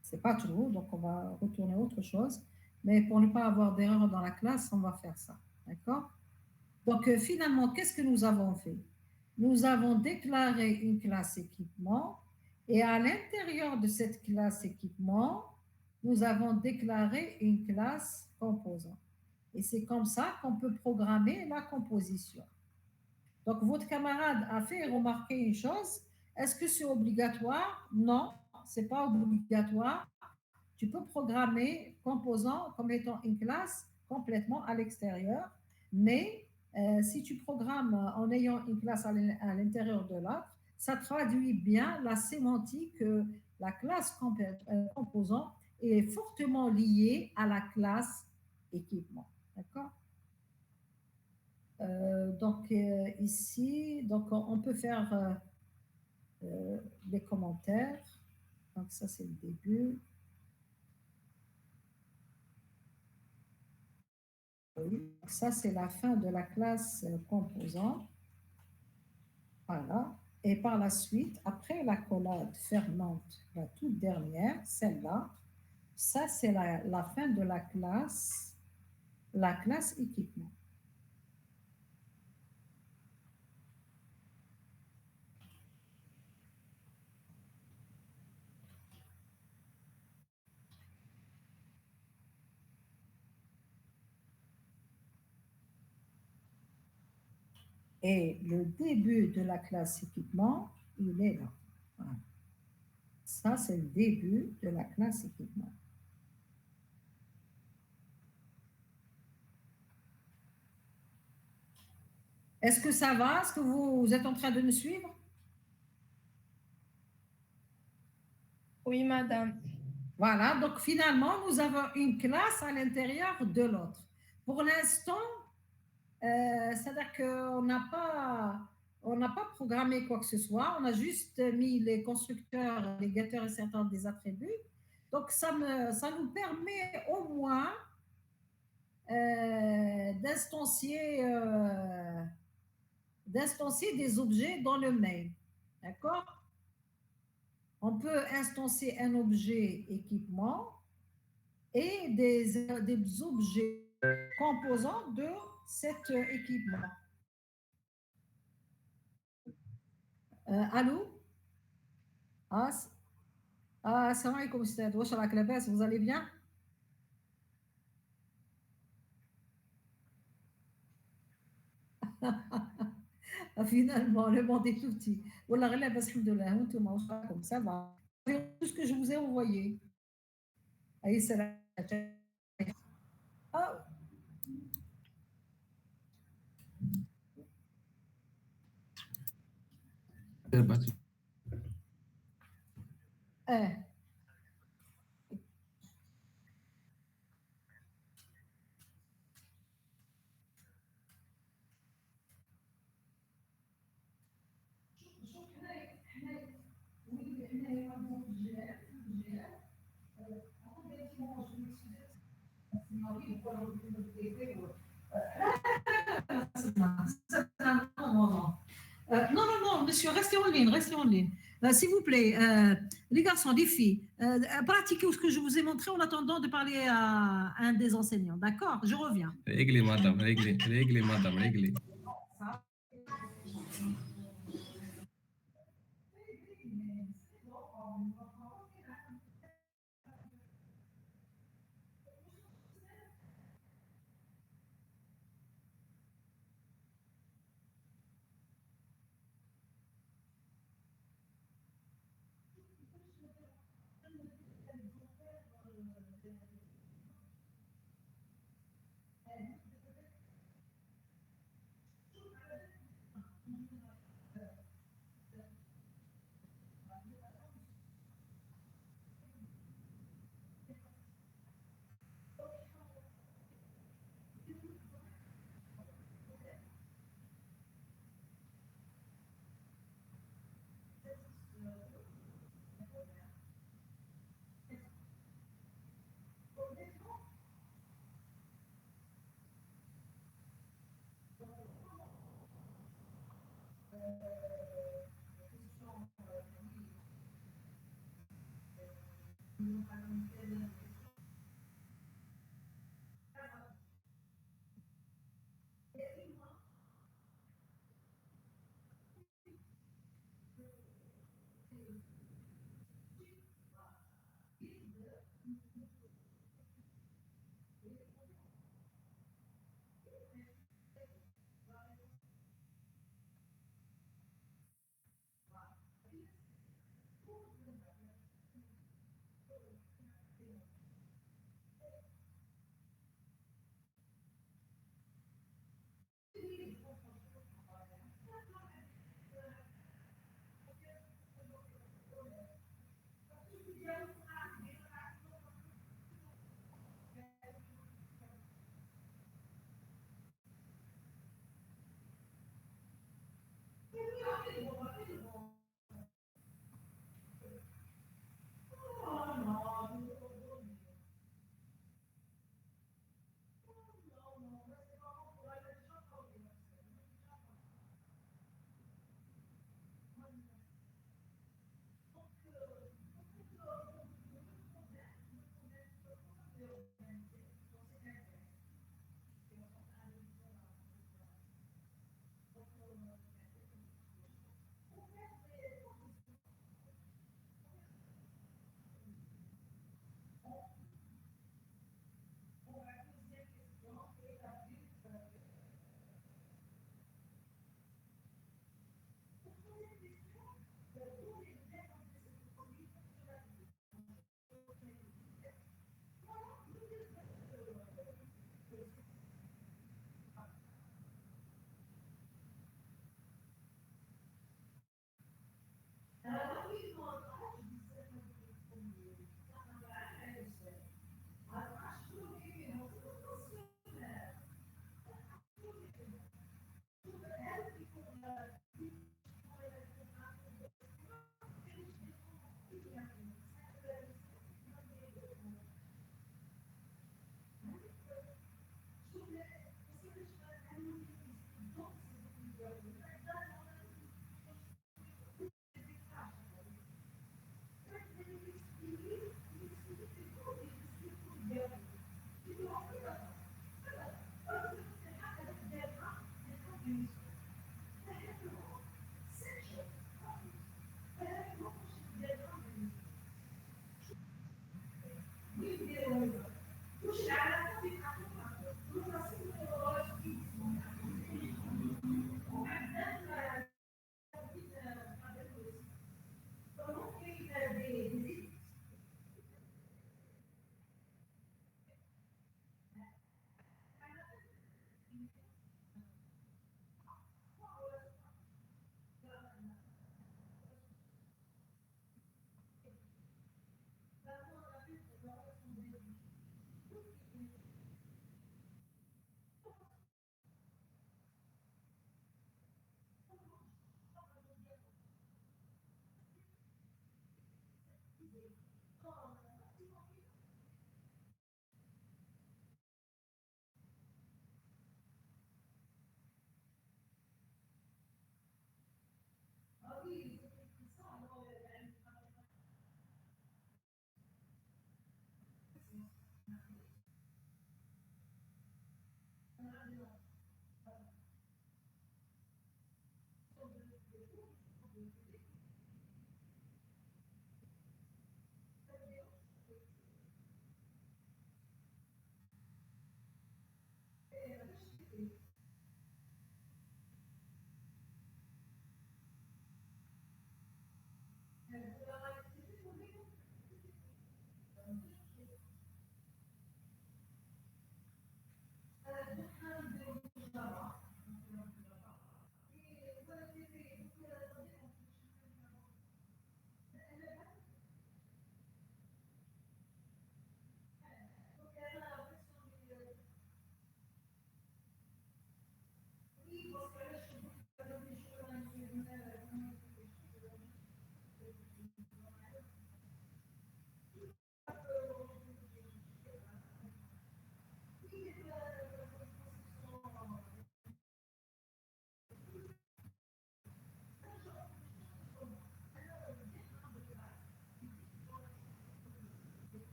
C'est pas true, donc on va retourner autre chose. Mais pour ne pas avoir d'erreur dans la classe, on va faire ça. D'accord? Donc, finalement, qu'est-ce que nous avons fait? Nous avons déclaré une classe équipement et à l'intérieur de cette classe équipement, nous avons déclaré une classe composant. Et c'est comme ça qu'on peut programmer la composition. Donc, votre camarade a fait remarquer une chose. Est-ce que c'est obligatoire? Non, ce n'est pas obligatoire. Tu peux programmer composant comme étant une classe complètement à l'extérieur. Mais si tu programmes en ayant une classe à l'intérieur de l'autre, ça traduit bien la sémantique. La classe composant est fortement liée à la classe équipement. D'accord? Donc ici, donc on peut faire des commentaires. Donc ça c'est le début. Oui. Ça c'est la fin de la classe composant. Voilà. Et par la suite, après la collade fermante, la toute dernière, celle-là, ça c'est la fin de la classe équipement. Et le début de la classe équipement, il est là. Voilà. Ça, c'est le début de la classe équipement. Est-ce que ça va? Est-ce que vous êtes en train de me suivre? Oui, madame. Voilà, donc finalement, nous avons une classe à l'intérieur de l'autre. Pour l'instant, c'est-à-dire qu'on n'a pas programmé quoi que ce soit, on a juste mis les constructeurs, les getters et certains des attributs. Donc, ça nous permet au moins d'instancier des objets dans le mail. D'accord? On peut instancier un objet équipement et des objets composants de cet équipement. Allô? Salam alaikum, vous allez bien? Finalement, le monde est tout petit. Ça va. Tout ce que je vous ai envoyé. Allez, salam. Ah. Non, non, non, monsieur, restez en ligne, restez en ligne. S'il vous plaît, les garçons, les filles, pratiquez ce que je vous ai montré en attendant de parler à un des enseignants. D'accord? Je reviens. réglez, madame, réglez, réglez, madame, réglez.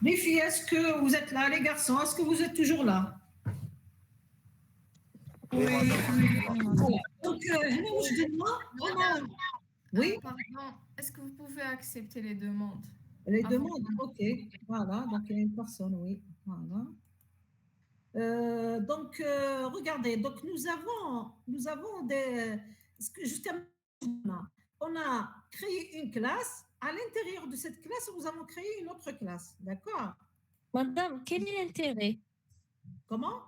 Les filles, est-ce que vous êtes là? Les garçons, est-ce que vous êtes toujours là? Oui. Donc, oui, Pardon, est-ce que vous pouvez accepter les demandes? les Ah, demandes, ok. Voilà, donc il y a une personne, oui. Voilà. Donc, regardez, donc nous avons des. Justement, on a créé une classe. À l'intérieur de cette classe, nous avons créé une autre classe. D'accord? Madame, quel est l'intérêt? Comment?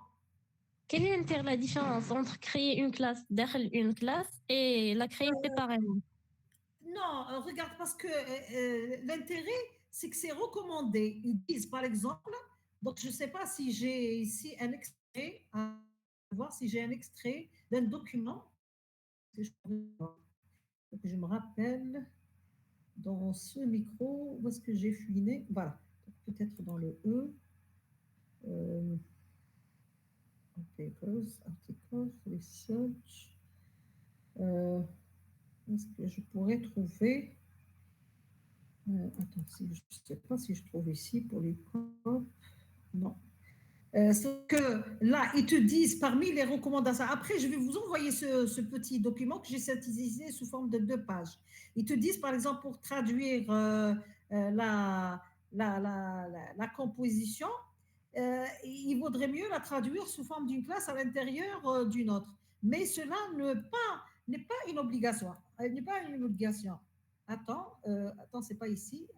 Quelle est la différence entre créer une classe derrière une classe et la créer séparément? Non, regarde, parce que l'intérêt, c'est que c'est recommandé. Ils disent, par exemple, donc je ne sais pas si j'ai ici un extrait, à voir si j'ai un extrait d'un document. Que je me rappelle dans ce micro, où est-ce que j'ai fouiné? Voilà, peut-être dans le E. Papers, articles, research. Est-ce que je pourrais trouver attends, je ne sais pas si je trouve ici pour les corps. Non. C'est que là, ils te disent parmi les recommandations. Après, je vais vous envoyer ce petit document que j'ai synthétisé sous forme de 2 pages. Ils te disent, par exemple, pour traduire la composition, il vaudrait mieux la traduire sous forme d'une classe à l'intérieur d'une autre. Mais cela n'est pas une obligation. N'est pas une obligation. Attends, c'est pas ici.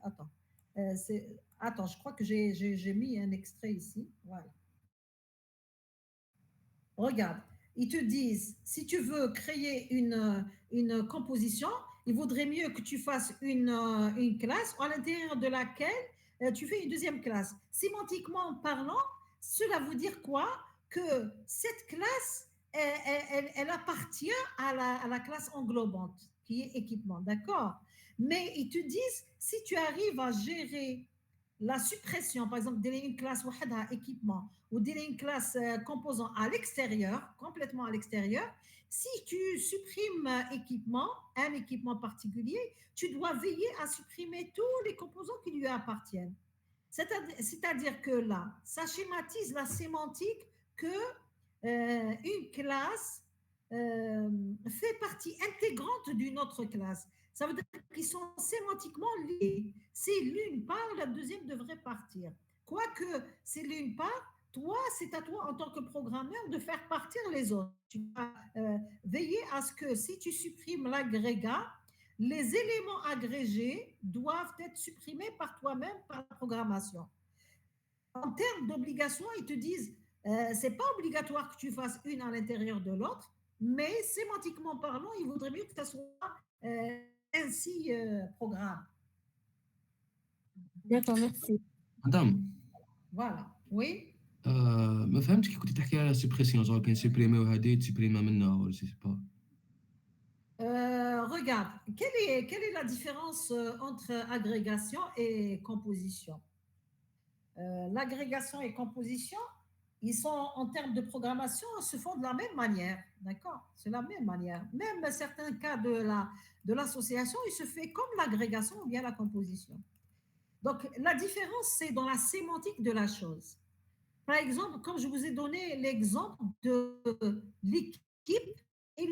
Attends, je crois que j'ai mis un extrait ici. Voilà. regarde, ils te disent, si tu veux créer une composition, il vaudrait mieux que tu fasses une classe à l'intérieur de laquelle tu fais une deuxième classe. Sémantiquement parlant, cela veut dire quoi? Que cette classe, elle appartient à la classe englobante, qui est équipement, d'accord? Mais ils te disent, si tu arrives à gérer la suppression, par exemple, d'une classe équipement ou d'une classe composant à l'extérieur, complètement à l'extérieur, si tu supprimes équipement, un équipement particulier, tu dois veiller à supprimer tous les composants qui lui appartiennent. C'est-à-dire que là, ça schématise la sémantique que une classe fait partie intégrante d'une autre classe. Ça veut dire qu'ils sont sémantiquement liés. Si l'une part, la deuxième devrait partir. Quoique c'est l'une part, toi, c'est à toi en tant que programmeur de faire partir les autres. Tu vas veiller à ce que si tu supprimes l'agrégat, les éléments agrégés doivent être supprimés par toi-même par la programmation. En termes d'obligation, ils te disent, c'est pas obligatoire que tu fasses une à l'intérieur de l'autre, mais sémantiquement parlant, il vaudrait mieux que ça soit ainsi programme. D'accord, merci. مدام Voilà. Oui. ما فهمتش كي كنتي تحكي على سوبريسيون جونغ كاين سوبريميو هادي تسوبريما منها ولا سي با Regarde, quelle est la différence entre agrégation et composition? L'agrégation et composition, ils sont en termes de programmation, se font de la même manière, d'accord? C'est la même manière. Même certains cas de l'association, il se fait comme l'agrégation ou bien la composition. Donc, la différence, c'est dans la sémantique de la chose. Par exemple, comme je vous ai donné l'exemple de l'équipe et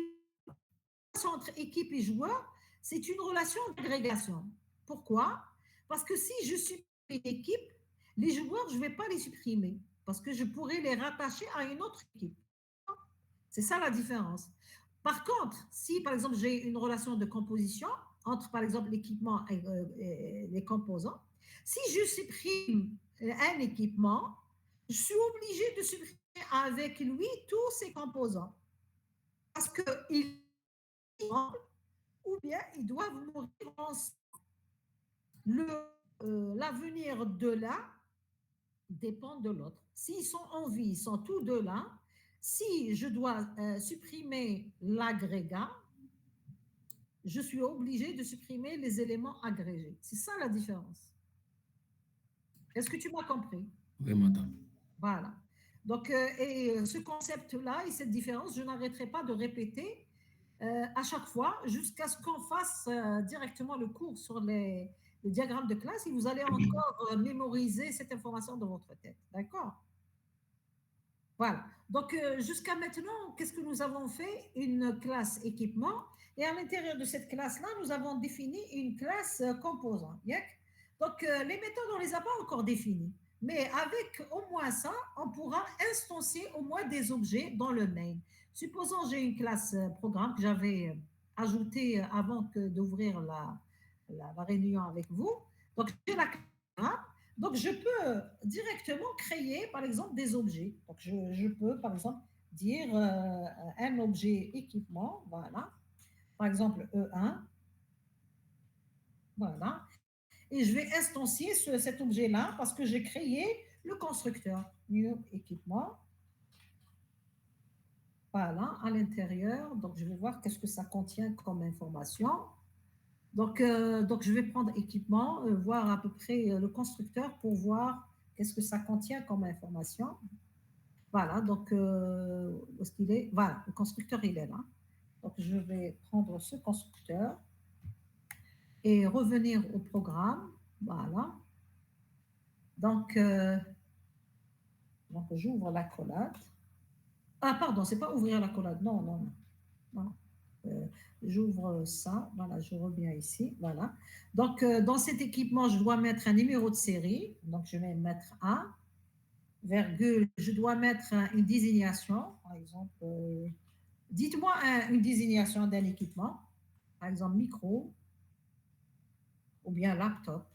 entre équipe et joueur, c'est une relation d'agrégation. Pourquoi? Parce que si je supprime une équipe, les joueurs, je ne vais pas les supprimer parce que je pourrais les rattacher à une autre équipe. C'est ça la différence. Par contre, si par exemple j'ai une relation de composition entre par exemple l'équipement et les composants, si je supprime un équipement, je suis obligé de supprimer avec lui tous ses composants parce qu'ils ou bien ils doivent mourir ensemble. L'avenir de l'un dépend de l'autre. S'ils sont en vie, ils sont tous deux là. Si je dois supprimer l'agrégat, je suis obligé de supprimer les éléments agrégés. C'est ça la différence. Est-ce que tu m'as compris? وي مدام Voilà. Donc, ce concept-là et cette différence, je n'arrêterai pas de répéter à chaque fois jusqu'à ce qu'on fasse directement le cours sur le diagramme de classe et vous allez encore mémoriser cette information dans votre tête. D'accord? Voilà. Donc, jusqu'à maintenant, qu'est-ce que nous avons fait? Une classe équipement. Et à l'intérieur de cette classe-là, nous avons défini une classe composant. Donc, les méthodes, on ne les a pas encore définies. Mais avec au moins ça, on pourra instancier au moins des objets dans le main. Supposons que j'ai une classe programme que j'avais ajoutée avant d'ouvrir la réunion avec vous. Donc, j'ai la classe. Donc, je peux directement créer, par exemple, des objets. Donc, je peux, par exemple, dire un objet équipement, voilà. Par exemple, E1. Voilà. Et je vais instancier cet objet-là parce que j'ai créé le constructeur. New équipement. Voilà, à l'intérieur. Donc, je vais voir qu'est-ce que ça contient comme information. Donc, je vais prendre équipement, voir à peu près le constructeur pour voir qu'est-ce que ça contient comme information. Voilà, donc, où est-ce qu'il est? Voilà, le constructeur, il est là. Donc, je vais prendre ce constructeur et revenir au programme. Voilà. Donc j'ouvre l'accolade. Ah, pardon, c'est pas ouvrir l'accolade. Non, non, non. Non. J'ouvre ça. Voilà, je reviens ici. Voilà. Donc, dans cet équipement, je dois mettre un numéro de série. Donc, je vais mettre 1, virgule. Je dois mettre une désignation. Par exemple, dites-moi une désignation d'un équipement. Par exemple, micro ou bien laptop.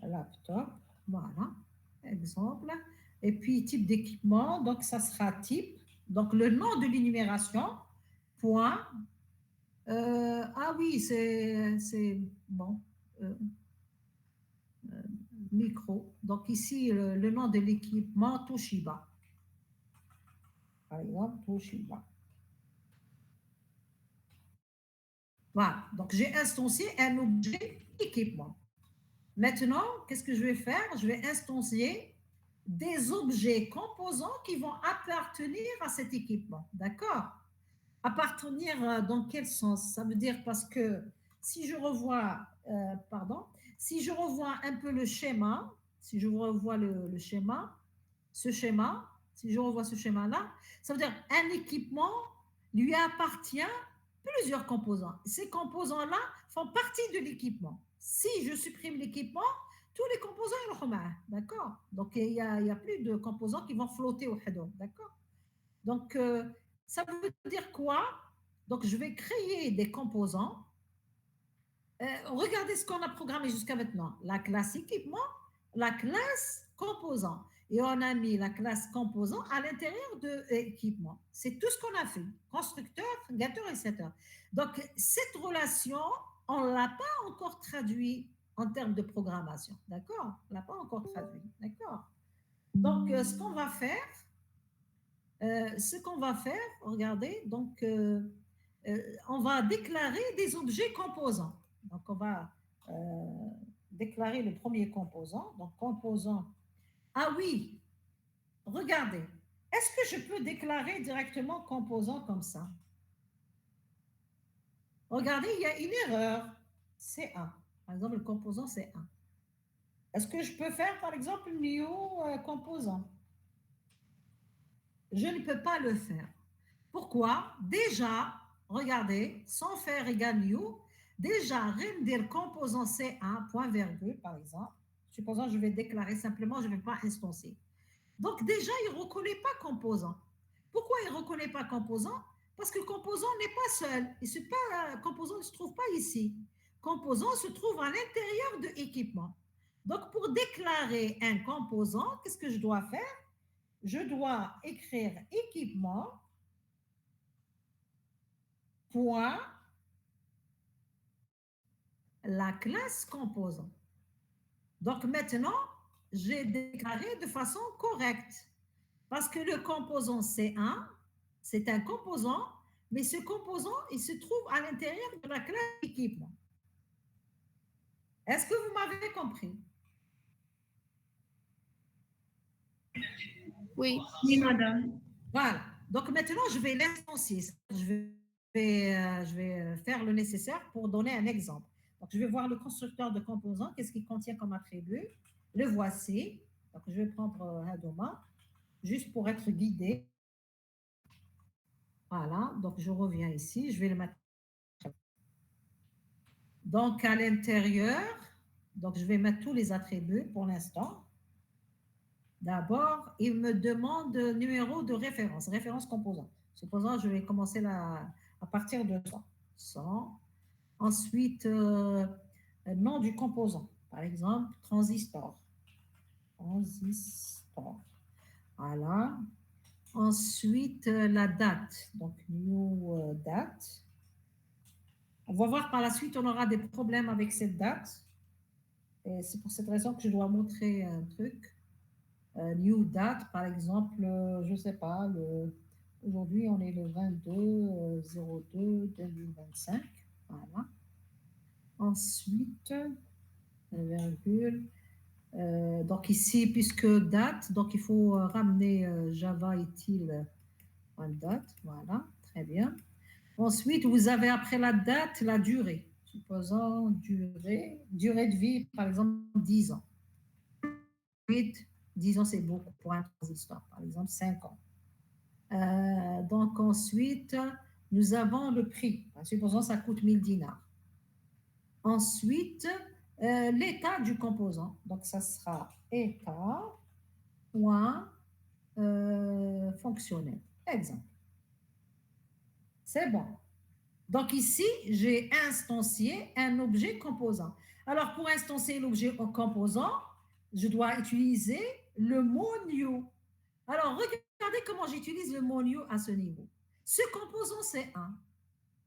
Laptop, voilà, exemple. Et puis, type d'équipement, donc ça sera type. Donc, le nom de l'énumération, point. Ah oui, c'est bon. Micro. Donc, ici, le nom de l'équipement, Toshiba. Par exemple, Toshiba. Voilà. Donc, j'ai instancié un objet équipement. Maintenant, qu'est-ce que je vais faire? Je vais instancier des objets composants qui vont appartenir à cet équipement. D'accord? Appartenir dans quel sens? Ça veut dire parce que si je revois, si je revois un peu le schéma, si je revois le schéma, si je revois ce schéma-là, ça veut dire un équipement lui appartient plusieurs composants. Ces composants-là font partie de l'équipement. Si je supprime l'équipement, tous les composants ils remarquent, d'accord? Donc il y a plus de composants qui vont flotter au hedon, d'accord? Donc ça veut dire quoi? Donc je vais créer des composants. Regardez ce qu'on a programmé jusqu'à maintenant. La classe équipement, la classe composant. Et on a mis la classe composant à l'intérieur de l'équipement. C'est tout ce qu'on a fait. Constructeur, gâteur, etc. Donc, cette relation, on ne l'a pas encore traduit en termes de programmation. D'accord? On ne l'a pas encore traduit. D'accord? Donc, ce qu'on va faire, regardez, donc, on va déclarer des objets composants. Donc, on va déclarer le premier composant. Donc, composant. Ah oui, regardez. Est-ce que je peux déclarer directement composant comme ça? Regardez, il y a une erreur. C'est 1. Par exemple, le composant, c'est 1. Est-ce que je peux faire, par exemple, new composant? Je ne peux pas le faire. Pourquoi? Déjà, regardez, sans faire égal new, déjà, render composant C1, point virgule, par exemple. Supposons que je vais déclarer simplement, je ne vais pas instancier. Donc, déjà, il ne reconnaît pas composant. Pourquoi il ne reconnaît pas composant? Parce que composant n'est pas seul. Composant ne se trouve pas ici. Composant se trouve à l'intérieur de équipement. Donc, pour déclarer un composant, qu'est-ce que je dois faire? Je dois écrire équipement, point, la classe composant. Donc maintenant, j'ai déclaré de façon correcte. Parce que le composant C1, c'est un composant, mais ce composant, il se trouve à l'intérieur de la classe équipement. Est-ce que vous m'avez compris? Oui. Oui, madame. Voilà. Donc maintenant, je vais l'instancier. Je vais faire le nécessaire pour donner un exemple. Donc, je vais voir le constructeur de composants, qu'est-ce qu'il contient comme attribut. Le voici. Donc, je vais prendre Hadoma, juste pour être guidé. Voilà. Donc, je reviens ici. Je vais le mettre. Donc, à l'intérieur, donc je vais mettre tous les attributs pour l'instant. D'abord, il me demande numéro de référence composant. Supposons, je vais commencer à partir de 100. Ensuite, nom du composant. Par exemple, transistor. Voilà. Ensuite, la date. Donc, new date. On va voir par la suite, on aura des problèmes avec cette date. Et c'est pour cette raison que je dois montrer un truc. New date, par exemple, je ne sais pas, aujourd'hui, on est le 22/02/2025. Voilà. Ensuite, virgule. Donc ici, puisque date, donc il faut ramener Java utile date. Voilà, très bien. Ensuite, vous avez après la date, la durée. Supposons durée de vie, par exemple, 10 ans. 10 ans, c'est beaucoup pour un transistor, par exemple, 5 ans. Donc ensuite, nous avons le prix. Supposons que ça coûte 1000 dinars. Ensuite, l'état du composant. Donc, ça sera état, point, fonctionnel. Exemple. C'est bon. Donc, ici, j'ai instancié un objet composant. Alors, pour instancier l'objet composant, je dois utiliser le mot new. Alors, regardez comment j'utilise le mot new à ce niveau. Ce composant, c'est 1.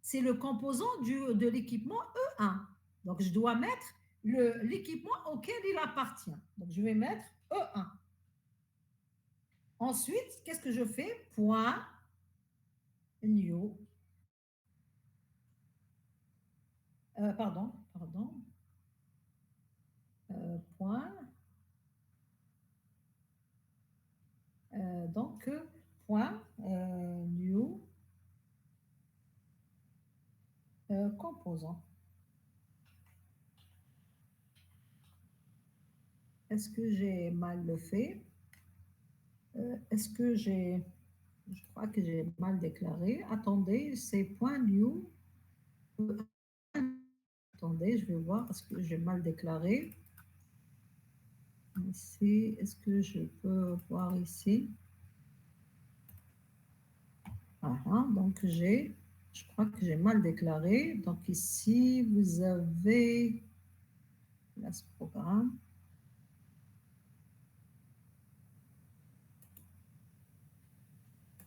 C'est le composant de l'équipement E1. Donc, je dois mettre l'équipement auquel il appartient. Donc, je vais mettre E1. Ensuite, qu'est-ce que je fais? Point new. Pardon. Point. Donc, point new composant. Est-ce que j'ai mal le fait? Est-ce que j'ai... Je crois que j'ai mal déclaré. Attendez, c'est point new. Attendez, je vais voir. Est-ce que j'ai mal déclaré? Ici, est-ce que je peux voir ici? Voilà, donc je crois que j'ai mal déclaré. Donc ici, vous avez là, ce programme.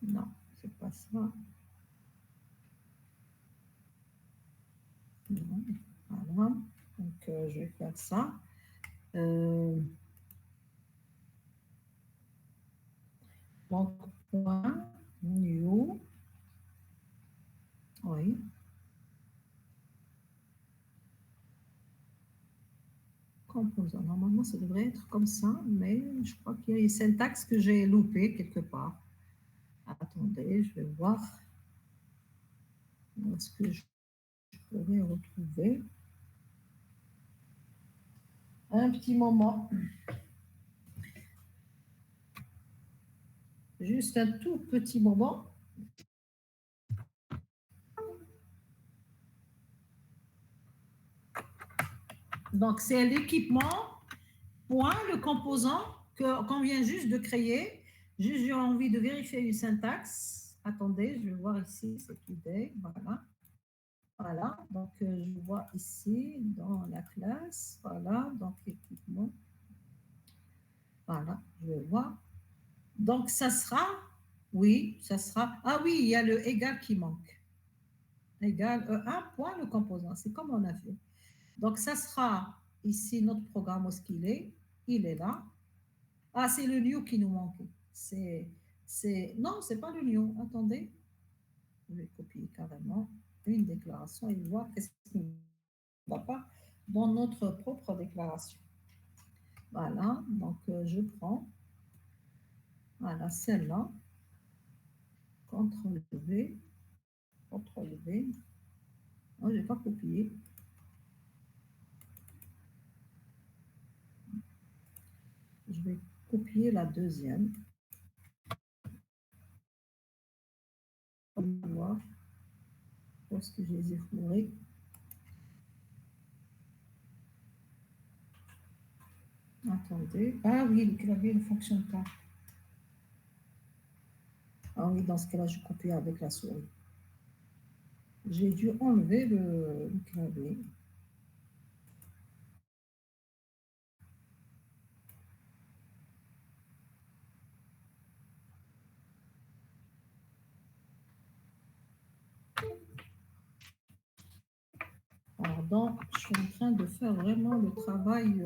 Non, c'est pas ça. Non, voilà. Donc je vais faire ça. Donc point new. Oui. Composant. Normalement, ça devrait être comme ça, mais je crois qu'il y a une syntaxe que j'ai loupée quelque part. Attendez, je vais voir. Est-ce que je pourrais retrouver un petit moment? Juste un tout petit moment. Donc, c'est l'équipement, point, le composant qu'on vient juste de créer. Juste, j'ai envie de vérifier une syntaxe. Attendez, je vais voir ici cette idée. Voilà. Voilà. Donc, je vois ici dans la classe. Voilà. Donc, équipement. Voilà. Je vais voir. Donc, ça sera, oui, ça sera. Ah oui, il y a le égal qui manque. Égal un point le composant. C'est comme on a fait. Donc, ça sera ici notre programme, où est-ce qu'il est? Il est là. Ah, c'est le new qui nous manque. Non, c'est pas le new. Attendez. Je vais copier carrément une déclaration et voir qu'est-ce qui ne va pas dans notre propre déclaration. Voilà. Donc, je prends. Voilà, celle-là. CTRL-V. CTRL-V. Non, je n'ai pas copié. Je vais copier la deuxième. On va voir. Où est-ce que je les ai fourrés? Attendez. Ah oui, le clavier ne fonctionne pas. Ah oui, dans ce cas-là, je copie avec la souris. J'ai dû enlever le clavier. Pardon, je suis en train de faire vraiment le travail.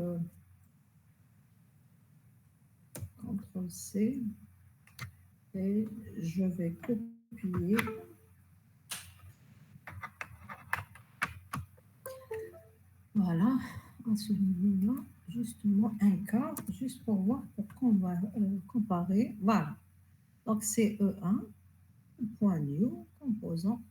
CTRL-C. Et je vais copier. Voilà, à ce niveau-là, justement un cas, juste pour voir, pour qu'on va comparer. Voilà, donc c'est E1, point new, composant.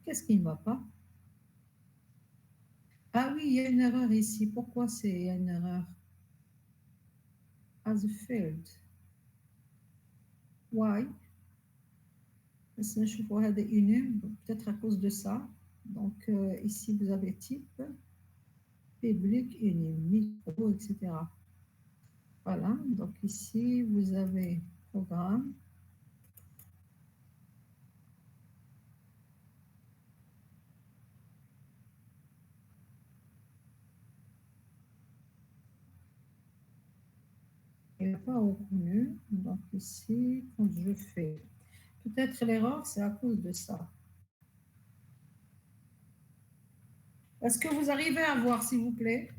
Qu'est-ce qui ne va pas? Ah oui, il y a une erreur ici. Pourquoi il y a une erreur? As failed. Why? Peut-être à cause de ça. Donc, ici, vous avez type, public, uni, micro, etc. Voilà. Donc, ici, vous avez programme. il n'a pas reconnu. Donc ici, quand je fais, peut-être l'erreur, c'est à cause de ça. Est-ce que vous arrivez à voir, s'il vous plaît?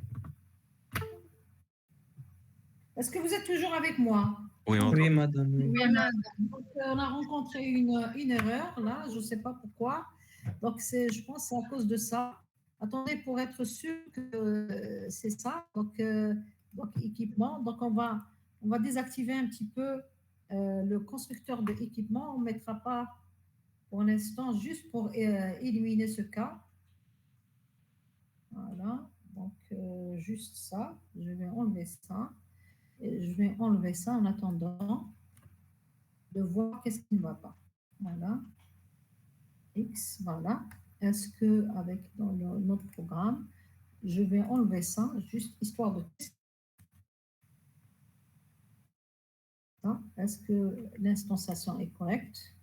Est-ce que vous êtes toujours avec moi? Oui, on Oui, madame. Oui. Oui, madame. Donc, on a rencontré une erreur, là, je ne sais pas pourquoi. Donc, je pense que c'est à cause de ça. Attendez, pour être sûr que c'est ça. Donc, équipement. Donc, on va désactiver un petit peu le constructeur de équipement. On ne mettra pas pour l'instant, juste pour éliminer ce cas. Voilà. Donc, juste ça. Je vais enlever ça. Et je vais enlever ça en attendant de voir qu'est-ce qui ne va pas. Voilà. X, voilà. Est-ce que avec dans notre programme, je vais enlever ça, juste histoire de tester. Est-ce que l'instanciation est correcte?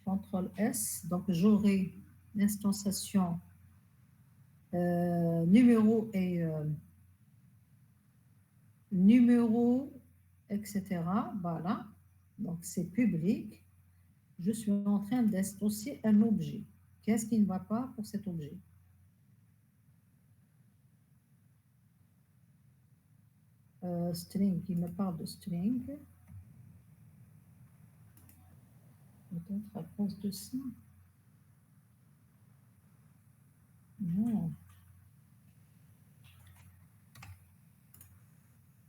CTRL S, donc j'aurai l'instanciation numéro et numéro, etc. Voilà. Donc c'est public. Je suis en train d'instancier un objet. Qu'est-ce qui ne va pas pour cet objet? String, il me parle de string. Peut-être à cause de ça. Non.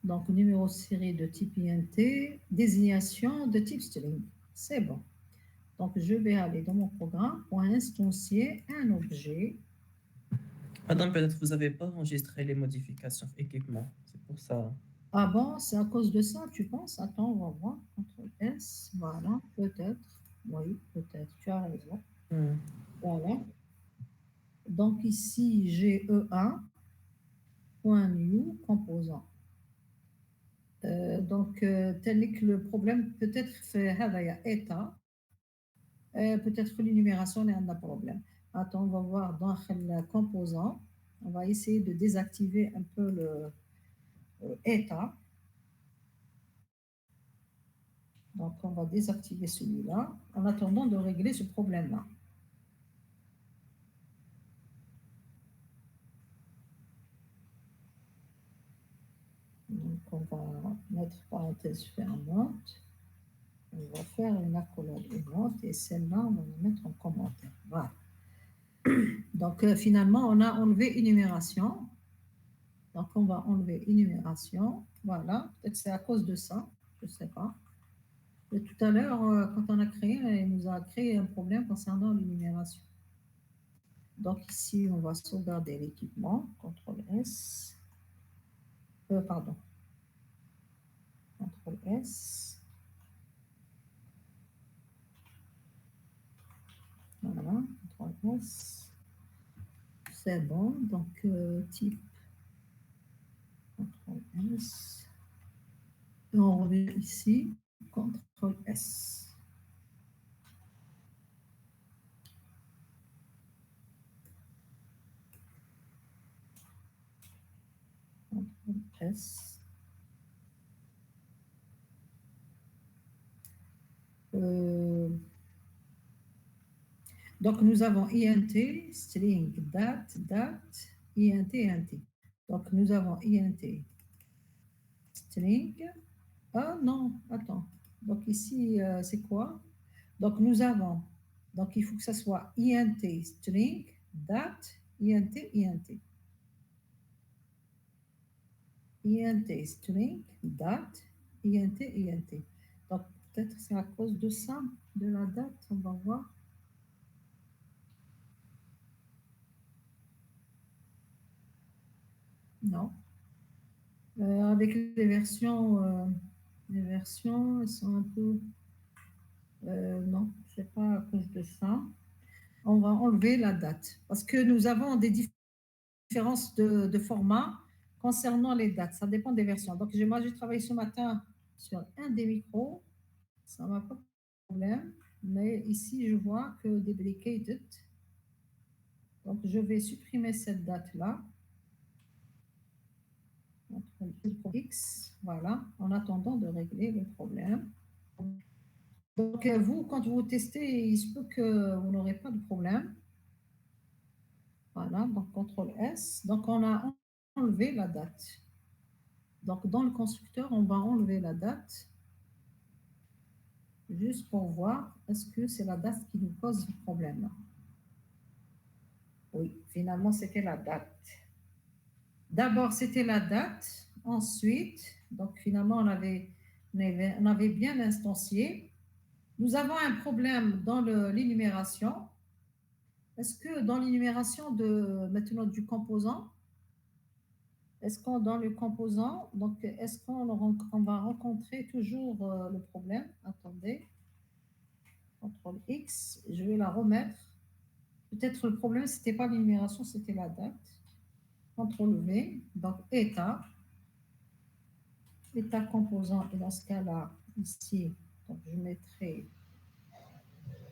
Donc, numéro série de type INT, désignation de type string. C'est bon. Donc, je vais aller dans mon programme pour instancier un objet. Madame, peut-être vous n'avez pas enregistré les modifications équipement. C'est pour ça. Ah bon, c'est à cause de ça, tu penses? Attends, on va voir. CTRL S, voilà, peut-être. Oui, peut-être, tu as raison. Voilà. Donc ici, j'ai E1.new composant. Donc, tel que le problème, peut-être fait état, peut-être que l'énumération est un problème. Attends, on va voir dans le composant. On va essayer de désactiver un peu le état. Donc, on va désactiver celui-là en attendant de régler ce problème-là. Donc, on va mettre parenthèse fermante. On va faire une accolade aimante et celle-là, on va la mettre en commentaire. Voilà. Donc, finalement, on a enlevé énumération. Donc, on va enlever énumération. Voilà. Peut-être c'est à cause de ça. Je ne sais pas. Et tout à l'heure, quand on a créé, il nous a créé un problème concernant l'énumération. Donc, ici, on va sauvegarder l'équipement. CTRL S. Pardon. CTRL S. Voilà. CTRL S. C'est bon. Donc, type. CTRL S. Et on revient ici. CTRL S. CTRL S. Donc, nous avons int, string, date, int, int. Donc, nous avons int, string. Ah non, attends. Donc, ici, c'est quoi? Donc, nous avons, donc il faut que ça soit int, string, date, int, int. int, string, date, int, int. Donc, peut-être c'est à cause de ça, de la date, on va voir. Non. Avec les versions, elles sont un peu... non, je ne sais pas à cause de ça. On va enlever la date parce que nous avons des différences de format concernant les dates. Ça dépend des versions. Donc, moi, j'ai travaillé ce matin sur un des micros. Ça ne m'a pas de problème. Mais ici, je vois que deprecated. Donc, je vais supprimer cette date-là. X, voilà, en attendant de régler le problème. Donc, vous, quand vous testez, il se peut que vous n'aurez pas de problème. Voilà, donc CTRL S. Donc, on a enlevé la date. Donc, dans le constructeur, on va enlever la date juste pour voir est-ce que c'est la date qui nous pose le problème. Oui, finalement, c'était la date. D'abord, c'était la date. Ensuite, donc finalement, on avait bien instancié. Nous avons un problème dans l'énumération. Est-ce que dans l'énumération maintenant du composant, est-ce qu'on dans le composant, donc est-ce qu'on va rencontrer toujours le problème? Attendez, CTRL X, je vais la remettre. Peut-être le problème, c'était pas l'énumération, c'était la date. CTRL V, donc état composant, et dans ce cas-là, ici, donc je mettrai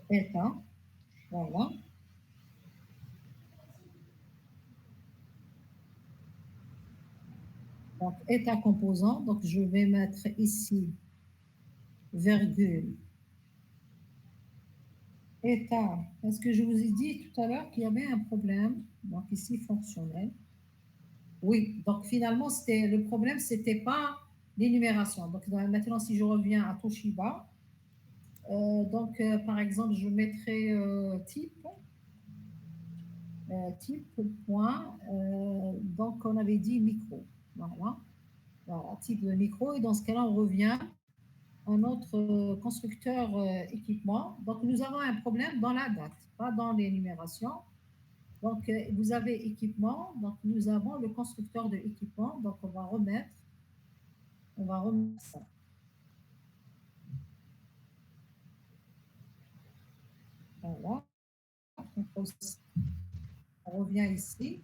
état, voilà. Donc, état composant, donc je vais mettre ici, virgule, état. Est-ce que je vous ai dit tout à l'heure qu'il y avait un problème? Donc ici, fonctionnel. Oui, donc finalement, le problème, ce n'était pas l'énumération. Donc maintenant, si je reviens à Toshiba, par exemple, je mettrai type, point, donc on avait dit micro. Voilà, type de micro. Et dans ce cas-là, on revient à notre constructeur équipement. Donc, nous avons un problème dans la date, pas dans l'énumération. Donc, vous avez équipement. Donc, nous avons le constructeur de équipement. Donc, on va remettre ça. Voilà. On revient ici,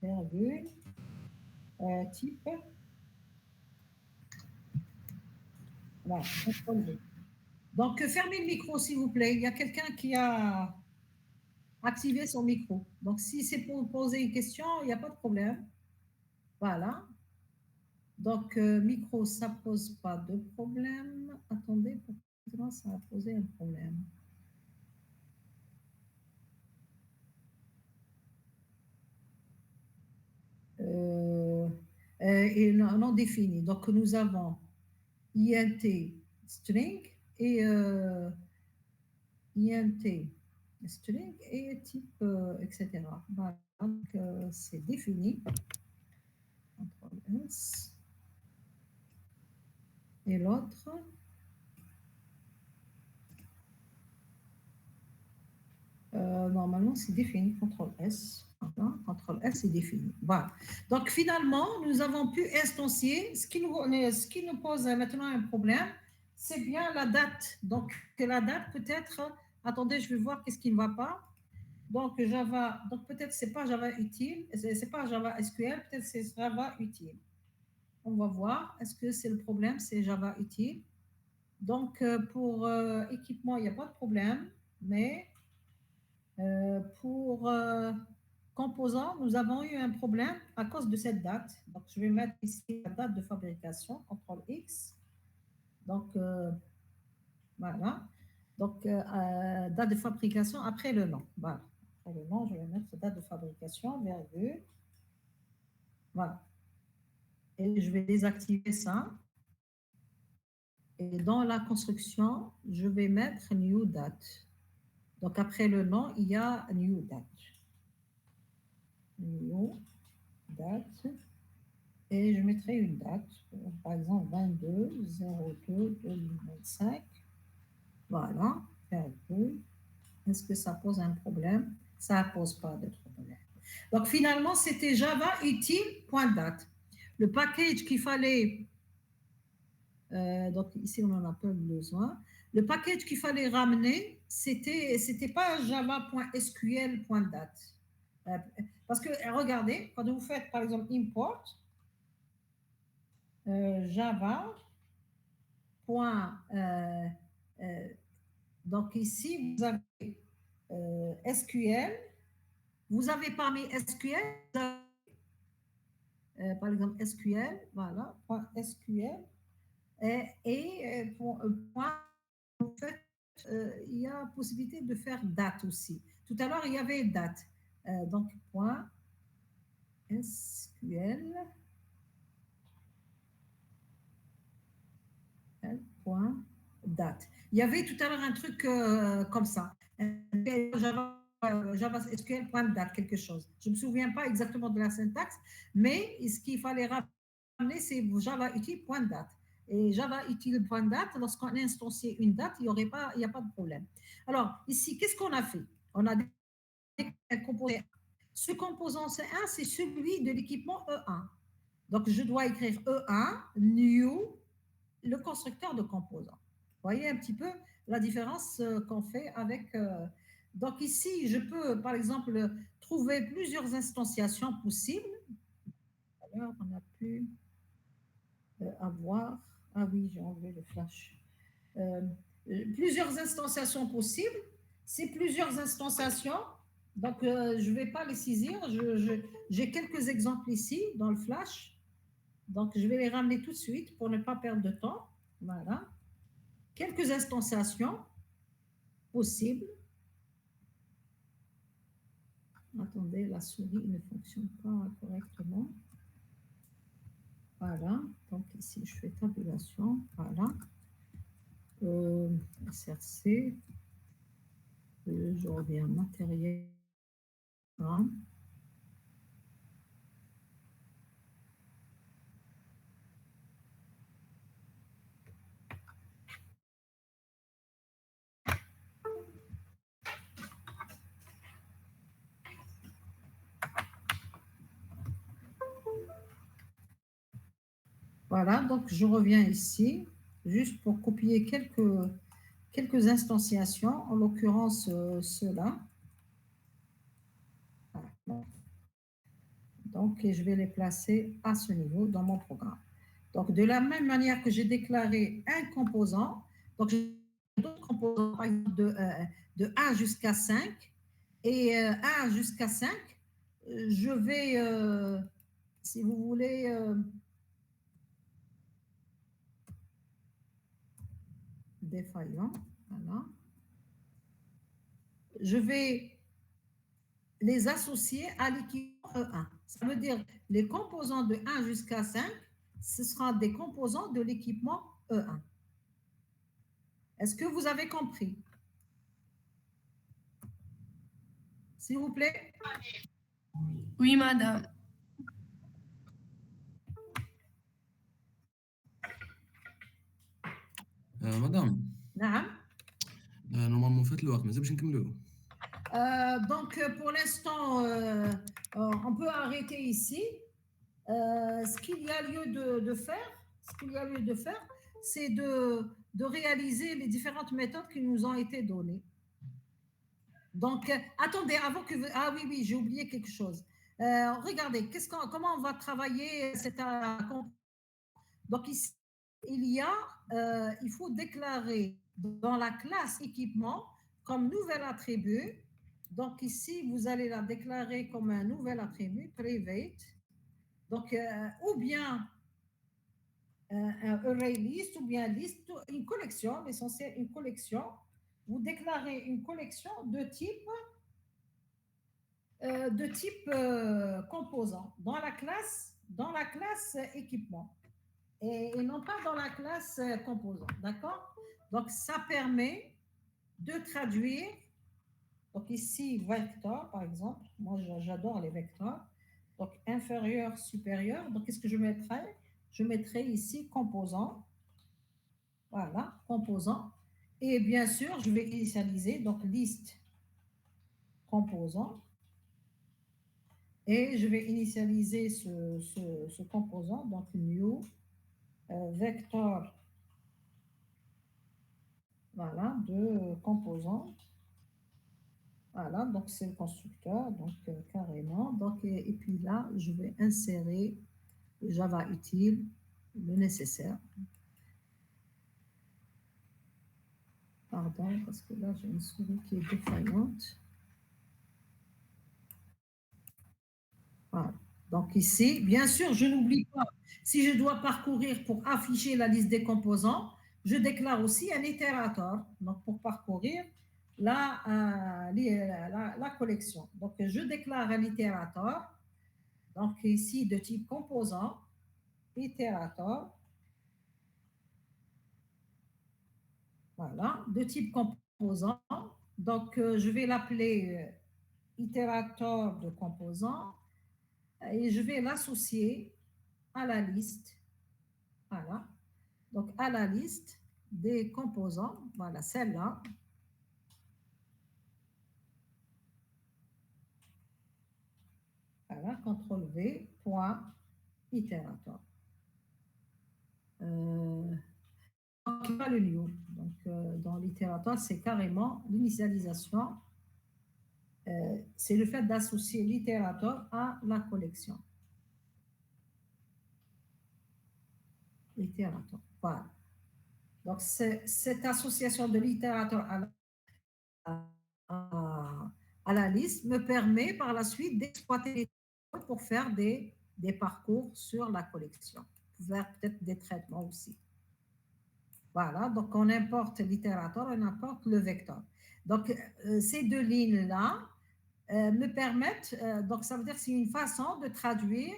virgule, type. Voilà, donc, fermez le micro, s'il vous plaît. Il y a quelqu'un qui a activé son micro. Donc, si c'est pour poser une question, il n'y a pas de problème. Voilà. Donc, micro, ça ne pose pas de problème. Attendez, pourquoi ça a posé un problème? Et non défini. Donc, nous avons INT string et INT string et type, etc. Voilà. Donc, c'est défini. CTRL S. Et l'autre, normalement, c'est défini. CTRL S. Voilà. CTRL S est défini. Voilà. Donc, finalement, nous avons pu instancier. Ce qui nous pose maintenant un problème, c'est bien la date. Donc, la date peut-être. Attendez, je vais voir qu'est-ce qui ne va pas. Donc, Java. Donc, peut-être c'est pas Java utile. C'est pas Java SQL. Peut-être c'est Java utile. On va voir. Est-ce que c'est le problème? C'est Java utile. Donc, pour équipement, il n'y a pas de problème. Mais pour composants, nous avons eu un problème à cause de cette date. Donc, je vais mettre ici la date de fabrication, CTRL X. Donc, voilà. Donc, date de fabrication après le nom. Voilà. Après le nom, je vais mettre date de fabrication, virgule. Voilà. Et je vais désactiver ça. Et dans la construction, je vais mettre new date. Donc, après le nom, il y a new date. New date. Et je mettrai une date, par exemple 22/02/2025. Voilà. Est-ce que ça pose un problème? Ça ne pose pas de problème. Donc, finalement, c'était Java utile.date. Le package qu'il fallait, donc ici, on n'en a pas besoin. Le package qu'il fallait ramener, c'était pas java.sql.date. Parce que, regardez, quand vous faites, par exemple, import, Java. Donc ici, vous avez SQL. Vous avez parmi SQL, par exemple SQL, voilà, point SQL, point, en fait, il y a possibilité de faire date aussi. Tout à l'heure, il y avait date. Donc, point SQL, point date. Il y avait tout à l'heure un truc comme ça. Java SQL point date, quelque chose. Je ne me souviens pas exactement de la syntaxe, mais ce qu'il fallait ramener, c'est Java util point date. Et Java util point date, lorsqu'on instanciait une date, il n'y a pas de problème. Alors, ici, qu'est-ce qu'on a fait? On a un composé. Ce composant C1, c'est celui de l'équipement E1. Donc, je dois écrire E1, new, le constructeur de composants. Vous voyez un petit peu la différence qu'on fait avec... donc ici, je peux, par exemple, trouver plusieurs instanciations possibles. Alors, on a pu avoir... Ah oui, j'ai enlevé le flash. Plusieurs instanciations possibles. Ces plusieurs instanciations, donc je ne vais pas les saisir. J'ai quelques exemples ici dans le flash. Donc, je vais les ramener tout de suite pour ne pas perdre de temps. Voilà. Quelques instanciations possibles. Attendez, la souris ne fonctionne pas correctement. Voilà. Donc, ici, je fais tabulation. Voilà. SRC. Je reviens matériel. Voilà. Voilà, donc je reviens ici, juste pour copier quelques instanciations, en l'occurrence ceux-là. Voilà. Donc, je vais les placer à ce niveau dans mon programme. Donc, de la même manière que j'ai déclaré un composant, donc j'ai d'autres composants, par exemple de 1 jusqu'à 5, et 1 jusqu'à 5, je vais, si vous voulez... défaillant, voilà. Je vais les associer à l'équipement E1. Ça veut dire les composants de 1 jusqu'à 5, ce sera des composants de l'équipement E1. Est-ce que vous avez compris? S'il vous plaît. Oui, madame. مدام نعم. نورمالمون فات الوقت مازال باش نكملوه. Donc, pour l'instant, on peut arrêter ici. Ce qu'il y a lieu de faire, c'est de réaliser les différentes méthodes qui nous ont été données. Donc, attendez, avant que... Ah oui, oui, j'ai oublié quelque chose. Regardez, comment on va travailler cette... Donc, ici, il faut déclarer dans la classe équipement comme nouvel attribut. Donc, ici, vous allez la déclarer comme un nouvel attribut, private. Donc, ou bien un array list, ou bien liste, une collection, l'essentiel, une collection. Vous déclarez une collection de type composant dans la classe équipement et non pas dans la classe composant, d'accord? Donc, ça permet de traduire. Donc, ici, vecteur, par exemple. Moi, j'adore les vecteurs. Donc, inférieur, supérieur. Donc, qu'est-ce que je mettrai? Je mettrai ici composant. Voilà, composant. Et bien sûr, je vais initialiser, donc liste composant. Et je vais initialiser ce composant, donc new vecteur, voilà, de composant. Voilà, donc c'est le constructeur, donc carrément. Donc, et puis là, je vais insérer Java utile, le nécessaire. Pardon, parce que là, j'ai une souris qui est défaillante. Voilà. Donc ici, bien sûr, je n'oublie pas, si je dois parcourir pour afficher la liste des composants, je déclare aussi un itérateur, donc pour parcourir la collection. Donc je déclare un itérateur, donc ici de type composant, itérateur, voilà, de type composant. Donc je vais l'appeler itérateur de composants et je vais l'associer à la liste, voilà, donc à la liste des composants, voilà, celle-là. Voilà, CTRL-V, point, itérateur. Donc, pas le new. Donc, dans l'itérateur, c'est carrément l'initialisation. C'est le fait d'associer l'itérateur à la collection. L'itérateur, voilà. Donc, cette association de l'itérateur à la liste me permet par la suite d'exploiter les pour faire des parcours sur la collection, pour faire peut-être des traitements aussi. Voilà, donc on importe l'itérateur, on importe le vecteur. Donc, ces deux lignes-là me permettent, donc ça veut dire que c'est une façon de traduire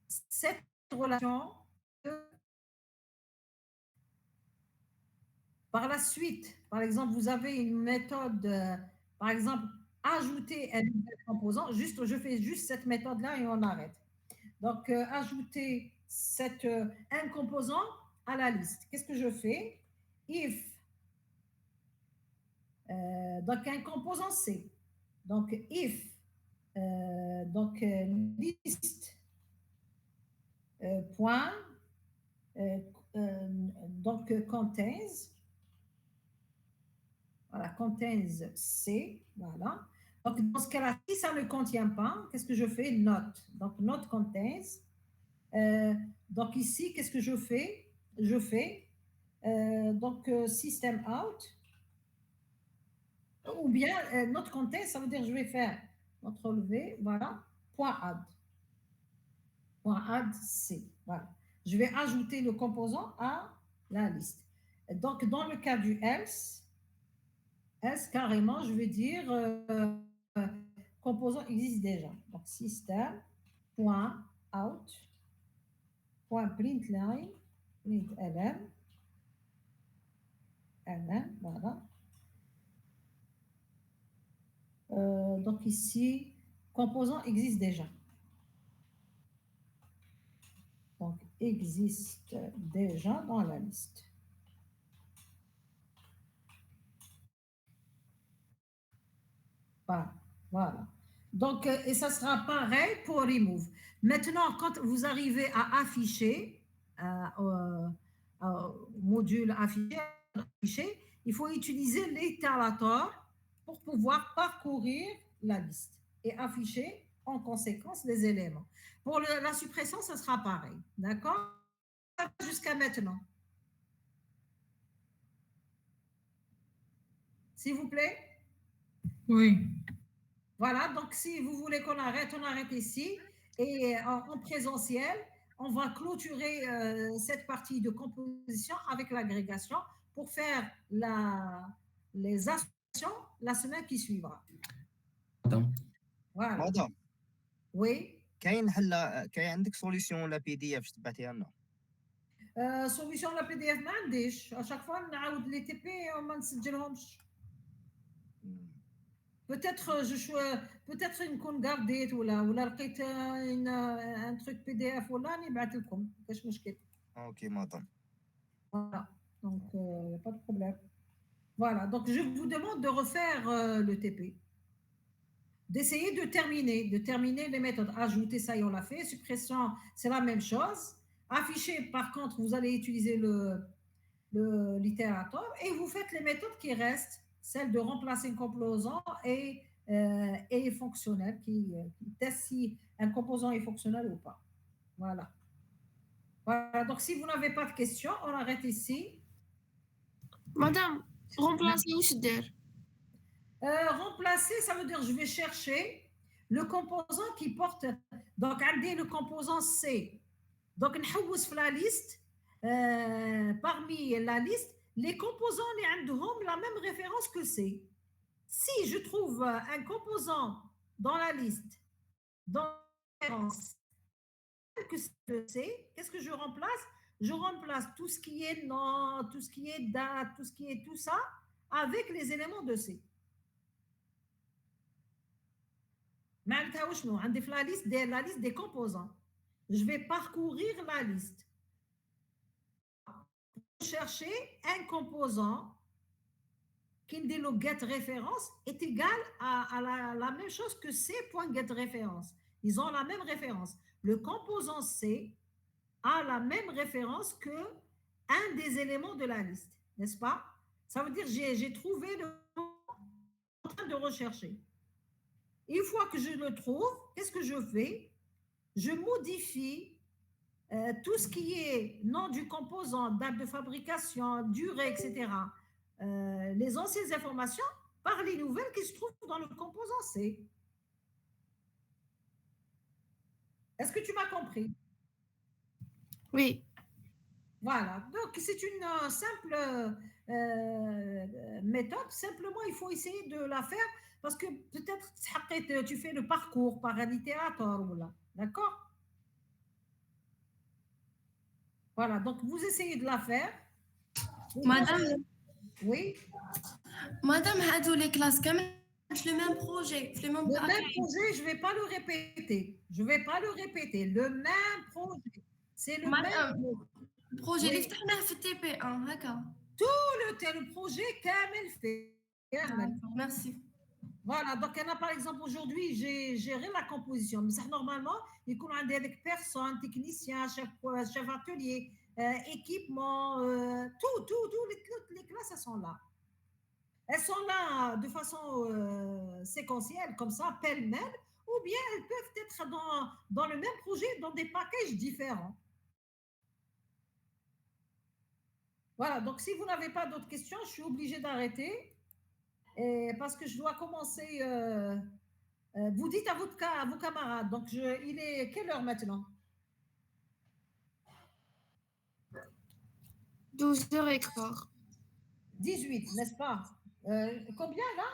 cette relation. Par la suite, par exemple, vous avez une méthode, par exemple, ajouter un nouvel composant. Juste, je fais juste cette méthode-là et on arrête. Donc, ajouter un composant à la liste. Qu'est-ce que je fais? If, donc un composant C. Donc, if, liste, point, donc contains, voilà, contains C, voilà. Donc, dans ce cas-là, si ça ne contient pas, qu'est-ce que je fais? Not. Donc, not contains. Donc, ici, qu'est-ce que je fais? Je fais, system out. Ou bien, not contains, ça veut dire que je vais faire CTRL-V, voilà, point add. Point add C, voilà. Je vais ajouter le composant à la liste. Donc, dans le cas du else, carrément, je vais dire composant existe déjà. Donc, system.out.println, voilà. Donc, ici, composant existe déjà. Donc, existe déjà dans la liste. Voilà. Donc, et ça sera pareil pour remove. Maintenant, quand vous arrivez à afficher, module afficher, il faut utiliser l'itérateur pour pouvoir parcourir la liste et afficher en conséquence les éléments. Pour la suppression, ça sera pareil. D'accord? Jusqu'à maintenant. S'il vous plaît? Oui. Voilà, donc si vous voulez qu'on arrête, on arrête ici. Et en présentiel, on va clôturer cette partie de composition avec l'agrégation pour faire les associations la semaine qui suivra. Madame. Voilà. مدام Oui. كاين عندك سوليسيون لا بي دي اف تبعتيها لنا؟ سوليسيون لا بي دي اف ما عنديش. À chaque fois نعاود لي تي بي وما نسجلهمش. peut-être نكون قرديت ولا لقيت un truc PDF ولا نبعث لكم، كاش مشكل. اوكي مدام. Voilà, donc il n'y a pas de problème. Voilà, donc je vous demande de refaire le TP. D'essayer de terminer les méthodes. Ajouter, ça y est, on l'a fait. Suppression, c'est la même chose. Afficher, par contre, vous allez utiliser l'itérateur et vous faites les méthodes qui restent, celle de remplacer un composant et fonctionnel, qui teste si un composant est fonctionnel ou pas. Voilà. Voilà, donc si vous n'avez pas de questions, on arrête ici. Madame, remplacer ou se dire? Remplacer, ça veut dire je vais chercher le composant qui porte. Donc, on dit le composant C. Donc, on la liste, parmi la liste, les composants ont la même référence que C. Si je trouve un composant dans la liste, dans la référence que C, qu'est-ce que je remplace? Je remplace tout ce qui est nom, tout ce qui est date, tout ce qui est tout ça, avec les éléments de C. معناتها وشنو عندي في la liste des composants. Je vais parcourir la liste. Chercher un composant qui dit le get référence est égal à la même chose que C.get référence. Ils ont la même référence. Le composant C a la même référence que un des éléments de la liste, n'est-ce pas? Ça veut dire j'ai trouvé en train de rechercher. Une fois que je le trouve, qu'est-ce que je fais? Je modifie tout ce qui est nom du composant, date de fabrication, durée, etc. Les anciennes informations par les nouvelles qui se trouvent dans le composant C. Est-ce que tu m'as compris? Oui. Voilà, donc c'est une simple méthode. Simplement, il faut essayer de la faire parce que peut-être tu fais le parcours par un itérateur. D'accord? Voilà, donc vous essayez de la faire. Madame, Oui. Madame, هادو les classes كامل le même projet, le même Le même projet, je ne vais pas le répéter. Je ne vais pas le répéter. Le même projet. C'est le Madame, même projet Oui. اللي فتحناه في TP1 هكا. le projet كامل fait. كامل. Merci. Voilà, donc il y en a par exemple aujourd'hui, j'ai géré la composition. Mais ça, normalement, il y a des personnes, techniciens, chef atelier, équipement, toutes les classes, elles sont là. Elles sont là de façon séquentielle, comme ça, pêle-mêle, ou bien elles peuvent être dans le même projet, dans des packages différents. Voilà, donc si vous n'avez pas d'autres questions, je suis obligée d'arrêter. Parce que je dois commencer. Vous dites à vos camarades. Donc, il est quelle heure maintenant? 12h15. 18, n'est-ce pas? Combien là?